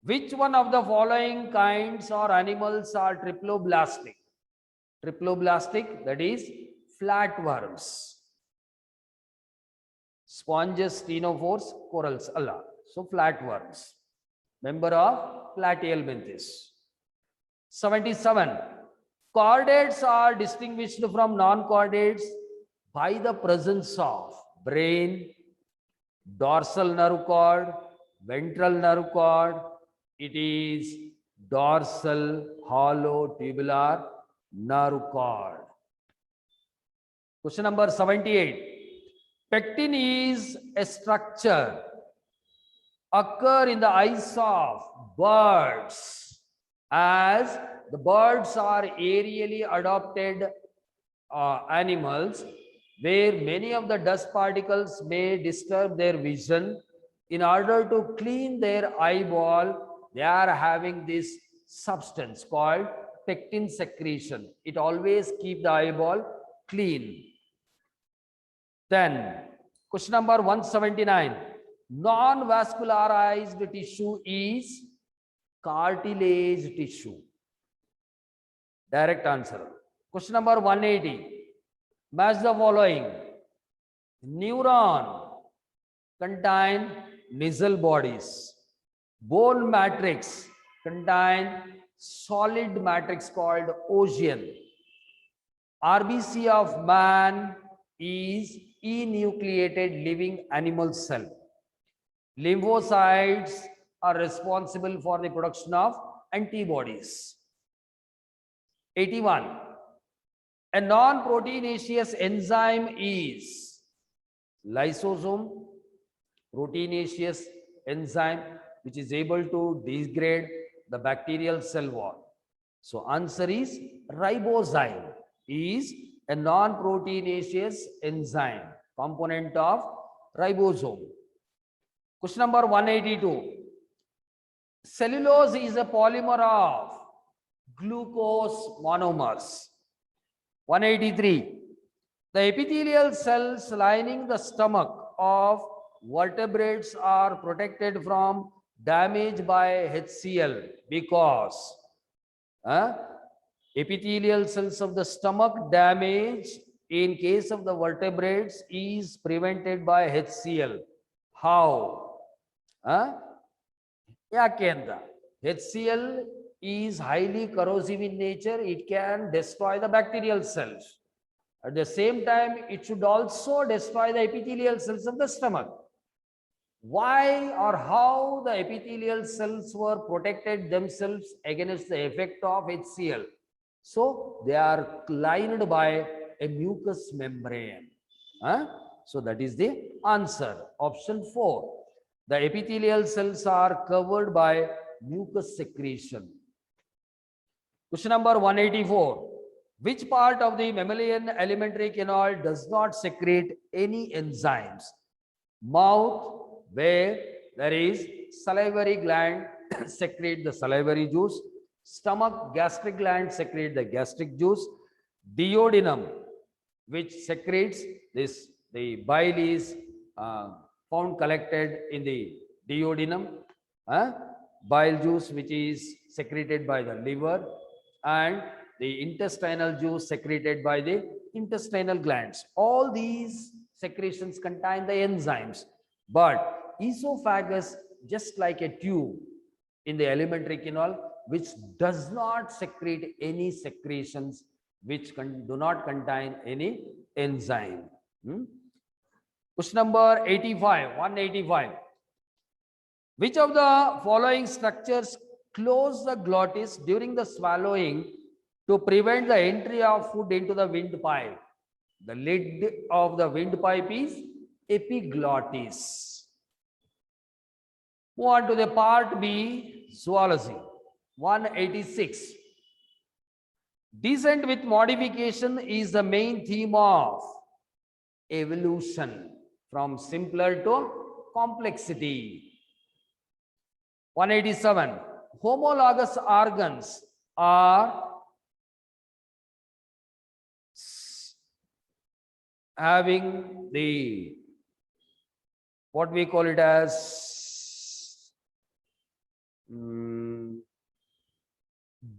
Speaker 1: Which one of the following kinds or animals are triploblastic? Triploblastic, that is flatworms. Sponges, ctenophores, corals, Allah. So flatworms. Member of Platyhelminthes. 77. Chordates are distinguished from non-chordates by the presence of brain, dorsal nerve cord, ventral nerve cord. It is dorsal hollow tubular nerve cord. Question number 78. Pectin is a structure occur in the eyes of birds, as the birds are aerially adopted animals where many of the dust particles may disturb their vision. In order to clean their eyeball, they are having this substance called pectin secretion. It always keep the eyeball clean. Then question number 179. Non-vascularized tissue is cartilage tissue. Direct answer. Question number 180. Match the following. Neuron contain nasal bodies. Bone matrix contain solid matrix called ocean. RBC of man is enucleated living animal cell. Lymphocytes are responsible for the production of antibodies. 81. A non-proteinaceous enzyme is lysosome, proteinaceous enzyme which is able to degrade the bacterial cell wall. So answer is ribozyme is a non-proteinaceous enzyme component of ribosome. Question number 182. Cellulose is a polymer of glucose monomers. 183. The epithelial cells lining the stomach of vertebrates are protected from damage by HCl because epithelial cells of the stomach damage in case of the vertebrates is prevented by HCl. How? HCl is highly corrosive in nature. It can destroy the bacterial cells. At the same time, it should also destroy the epithelial cells of the stomach. Why or how the epithelial cells were protected themselves against the effect of HCl? So they are lined by a mucous membrane. So that is the answer. Option 4. The epithelial cells are covered by mucus secretion. Question number 184. Which part of the mammalian alimentary canal does not secrete any enzymes? Mouth, where there is salivary gland secrete the salivary juice. Stomach, gastric gland secrete the gastric juice. Duodenum, which secretes this, the bile is found collected in the duodenum. Bile juice, which is secreted by the liver, and the intestinal juice secreted by the intestinal glands. All these secretions contain the enzymes, but esophagus, just like a tube in the alimentary canal, which does not secrete any secretions which do not contain any enzyme. Question number 85, 185. Which of the following structures close the glottis during the swallowing to prevent the entry of food into the windpipe? The lid of the windpipe is epiglottis. Move on to the part B, zoology. 186. Descent with modification is the main theme of evolution from simpler to complexity. 187. Homologous organs are having the, what we call it as,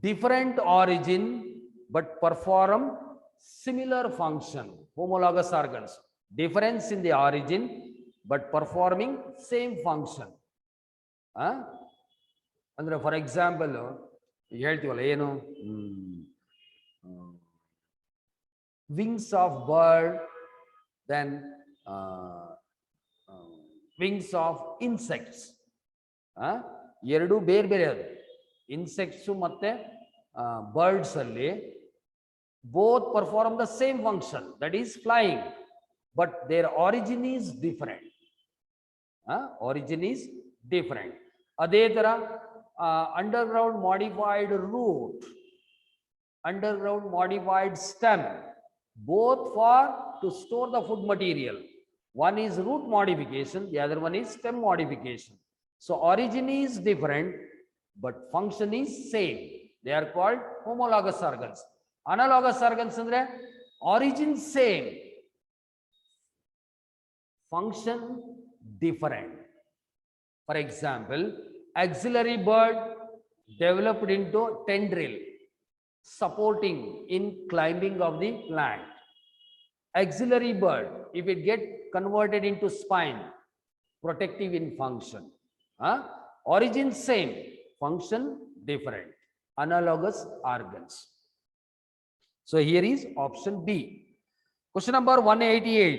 Speaker 1: different origin but perform similar function. Homologous organs, difference in the origin but performing same function. Andre, for example, ಹೇಳ್ತೀವಲ್ಲ ಏನು, wings of bird, then wings of insects. ಎರಡು ಬೇರೆ ಬೇರೆ ಅದು. Insects ಮತ್ತೆ birds ಅಲ್ಲಿ both perform the same function, that is flying, but their origin is different. Origin is different. ಅದೇ ತರ underground modified root, underground modified stem, both for to store the food material. One is root modification, the other one is stem modification. So origin is different but function is same. They are called homologous organs. Analogous organs andre origin same, function different. For example, axillary bird developed into tendril, supporting in climbing of the plant. Auxiliary bird, if it get converted into spine, protective in function. Origin same, function different. Analogous organs. So here is option B. Question number 188.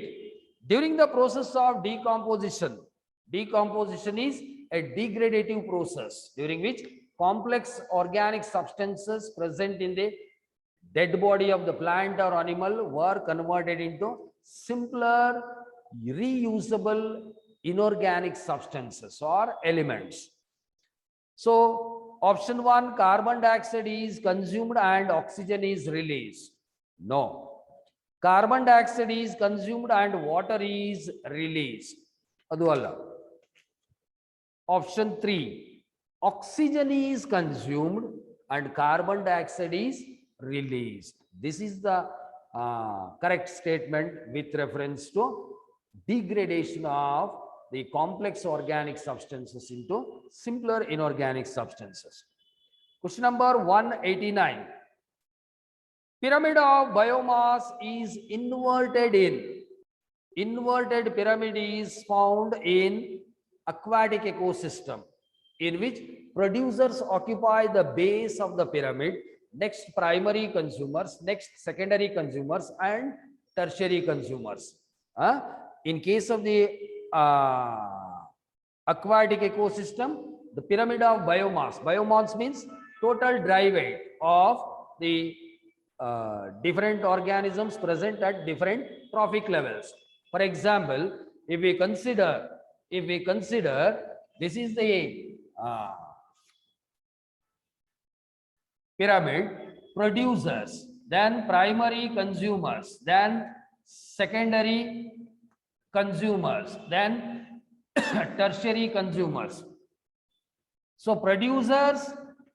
Speaker 1: During the process of decomposition, decomposition is a degradative process during which complex organic substances present in the dead body of the plant or animal were converted into simpler, reusable inorganic substances or elements. So option 1, carbon dioxide is consumed and oxygen is released. No. Carbon dioxide is consumed and water is released. Adu alla. Option 3, oxygen is consumed and carbon dioxide is released. This is the correct statement with reference to degradation of the complex organic substances into simpler inorganic substances. Question number 189. Pyramid of biomass is inverted in. Inverted pyramid is found in aquatic ecosystem, in which producers occupy the base of the pyramid, next primary consumers, next secondary consumers, and tertiary consumers. In case of the aquatic ecosystem, the pyramid of biomass, biomass means total dry weight of the different organisms present at different trophic levels. For example, if we consider this is the pyramid, producers, then primary consumers, then secondary consumers, then tertiary consumers. So producers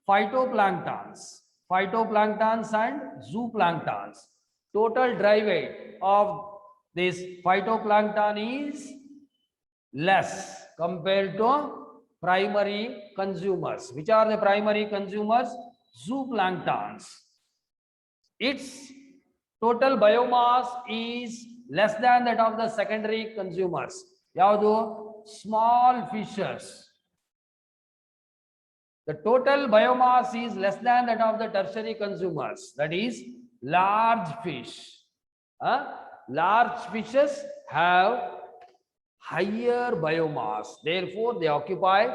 Speaker 1: phytoplanktons, phytoplanktons and zooplanktons. Total dry weight of this phytoplankton is less compared to primary consumers. Which are the primary consumers? Zooplanktons. Its total biomass is less than that of the secondary consumers. Yaudu small fishes. The total biomass is less than that of the tertiary consumers. That is large fish. Large fishes have higher biomass. Therefore, they occupy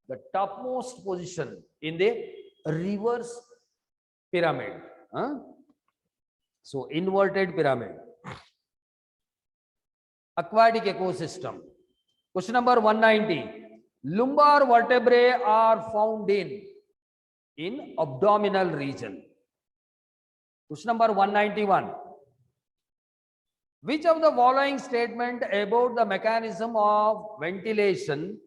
Speaker 1: the topmost position in the reverse pyramid. So, inverted pyramid. Aquatic ecosystem. Question number 190. Lumbar vertebrae are found in abdominal region. Question number 191. Which of the following statement about the mechanism of ventilation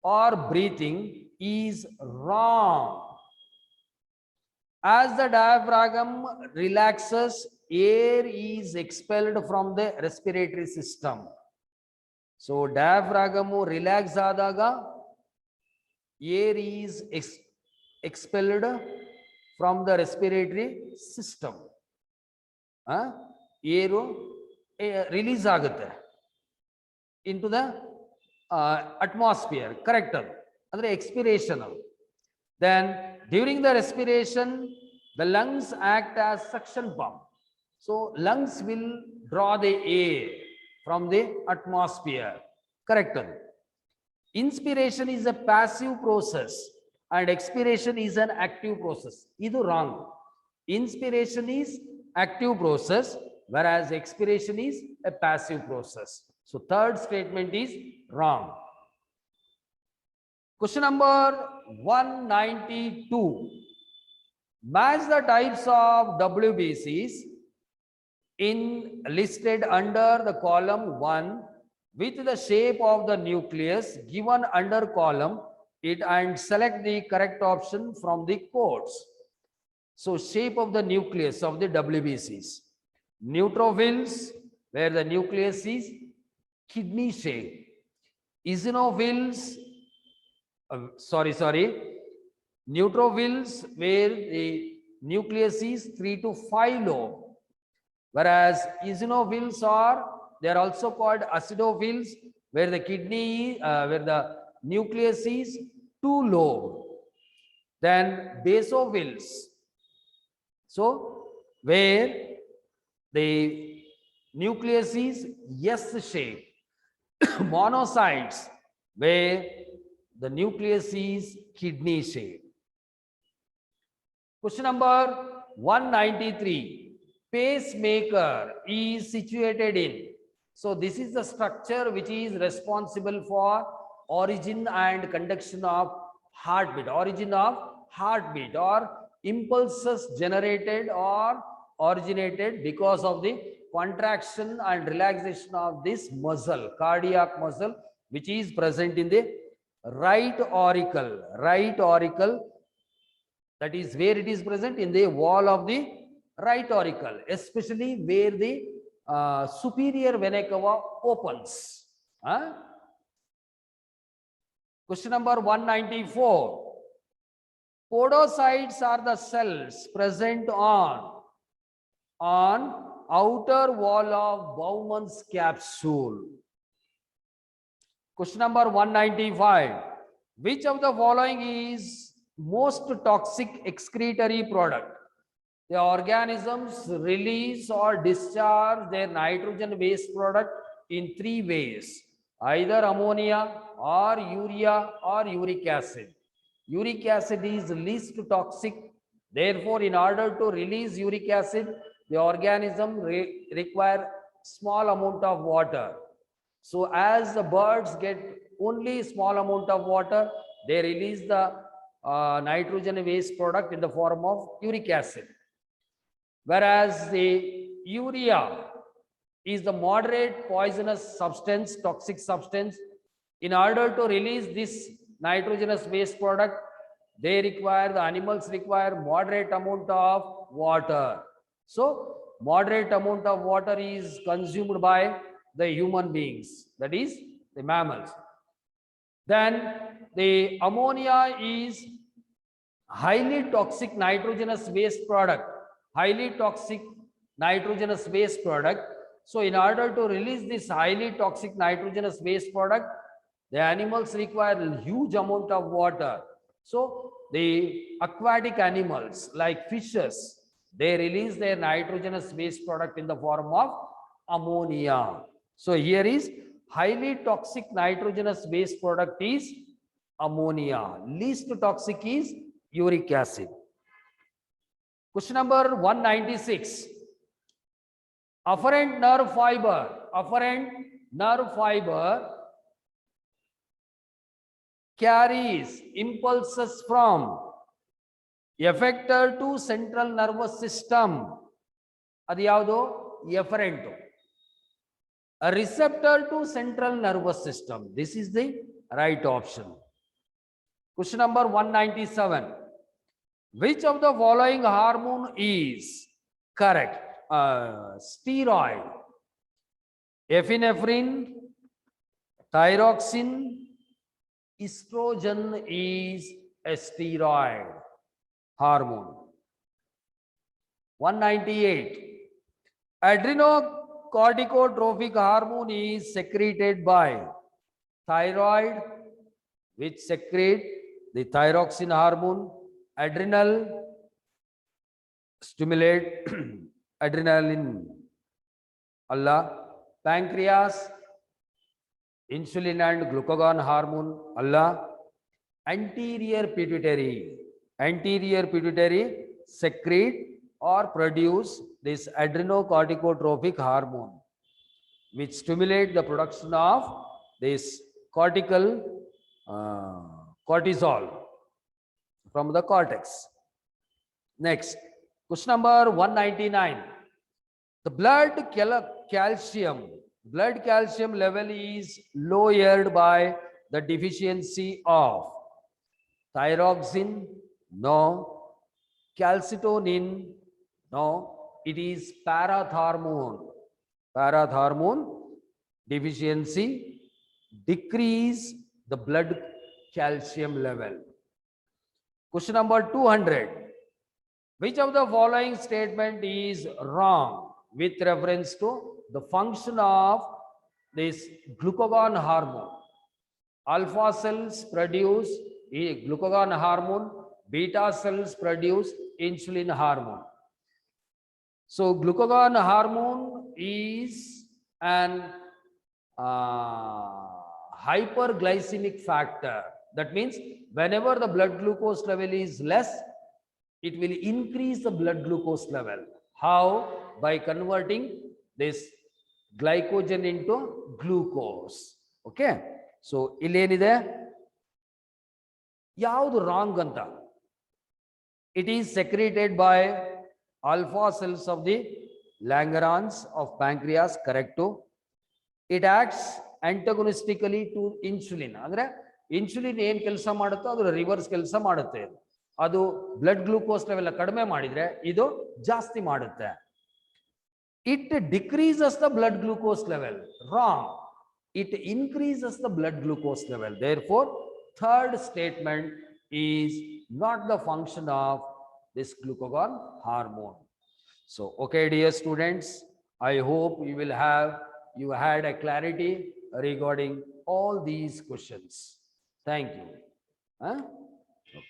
Speaker 1: or breathing is wrong? As the diaphragm relaxes, air is expelled from the respiratory system. So, diaphragm relax adaga, air is expelled from the respiratory system. Air release agutte into the atmosphere. Correct. Andre expiration. Then during the respiration, the lungs act as suction pump. So lungs will draw the air from the atmosphere. Correct. Inspiration is a passive process and expiration is an active process. Idu wrong. Inspiration is active process, whereas expiration is a passive process. So third statement is wrong. Question number 192. Match the types of WBCs listed under the column 1 with the shape of the nucleus given under column it and select the correct option from the codes. So shape of the nucleus of the WBCs. Neutrophils, where the nucleus is kidney shape. Eosinophils, neutrophils, where the nucleus is 3 to 5 lobe. Whereas eosinophils they are also called acidophils, where the kidney, where the nucleus is 2 lobe. Then basophils, so where the nucleus is S shape. Monocytes, where the nucleus is kidney shape. Question number 193. Pacemaker is situated in. So this is the structure which is responsible for origin and conduction of heartbeat. Origin of heartbeat or impulses generated or originated because of the contraction and relaxation of this muscle, cardiac muscle, which is present in the right auricle. Right auricle, that is where it is present in the wall of the right auricle, especially where the superior vena cava opens. Question number 194. Podocytes are the cells present on outer wall of Bowman's capsule. Question number 195. Which of the following is most toxic excretory product? The organisms release or discharge their nitrogen waste product in 3 ways, either ammonia or urea or uric acid. Uric acid is least toxic. Therefore, in order to release uric acid, the organism require small amount of water. So as the birds get only small amount of water, they release the nitrogen waste product in the form of uric acid. Whereas the urea is the moderate poisonous substance, toxic substance. In order to release this nitrogenous waste product, they require, the animals require moderate amount of water. So moderate amount of water is consumed by the human beings, that is the mammals. Then the ammonia is highly toxic nitrogenous waste product, highly toxic nitrogenous waste product. So in order to release this highly toxic nitrogenous waste product, the animals require a huge amount of water. So the aquatic animals like fishes, they release their nitrogenous waste product in the form of ammonia. So here is highly toxic nitrogenous waste product is ammonia. Least toxic is uric acid. Question number 196. Afferent nerve fiber carries impulses from effector to central nervous system. Adi yavado? Efferent. A receptor to central nervous system. This is the right option. Question number 197. Which of the following hormone is correct? Steroid. Epinephrine, thyroxine, estrogen is a steroid hormone. 198. Adrenocorticotropic hormone is secreted by thyroid, which secrete the thyroxine hormone. Adrenal stimulate adrenaline. Allah. Pancreas, insulin and glucagon hormone. Allah. Anterior pituitary secrete or produce this adrenocorticotropic hormone, which stimulate the production of this cortical cortisol from the cortex. Next, question number 199. The blood calcium level is lowered by the deficiency of thyroxine? No. Calcitonin? No. It is parathormone. Parathormone deficiency decrease the blood calcium level. Question number 200. Which of the following statement is wrong with reference to the function of this glucagon hormone? Alpha cells produce glucagon hormone, beta cells produce insulin hormone. So glucagon hormone is an hyperglycemic factor. That means whenever the blood glucose level is less, it will increase the blood glucose level. How? By converting this glycogen into glucose. Okay. So illenide yavadu wrong anta? It is secreted by alpha cells of the Langerhans of pancreas. Correcto. It acts antagonistically to insulin. Andre insulin ಏನು ಕೆಲಸ ಮಾಡುತ್ತೋ ಅದು reverse ಕೆಲಸ ಮಾಡುತ್ತೆ. ಅದು blood glucose level ಕಡಿಮೆ ಮಾಡಿದ್ರೆ ಇದು ಜಾಸ್ತಿ ಮಾಡುತ್ತೆ. It decreases the blood glucose level. Wrong. It increases the blood glucose level. Therefore, third statement is not the function of this glucagon hormone. So, okay, dear students, I hope you had a clarity regarding all these questions. Thank you. Huh? Okay.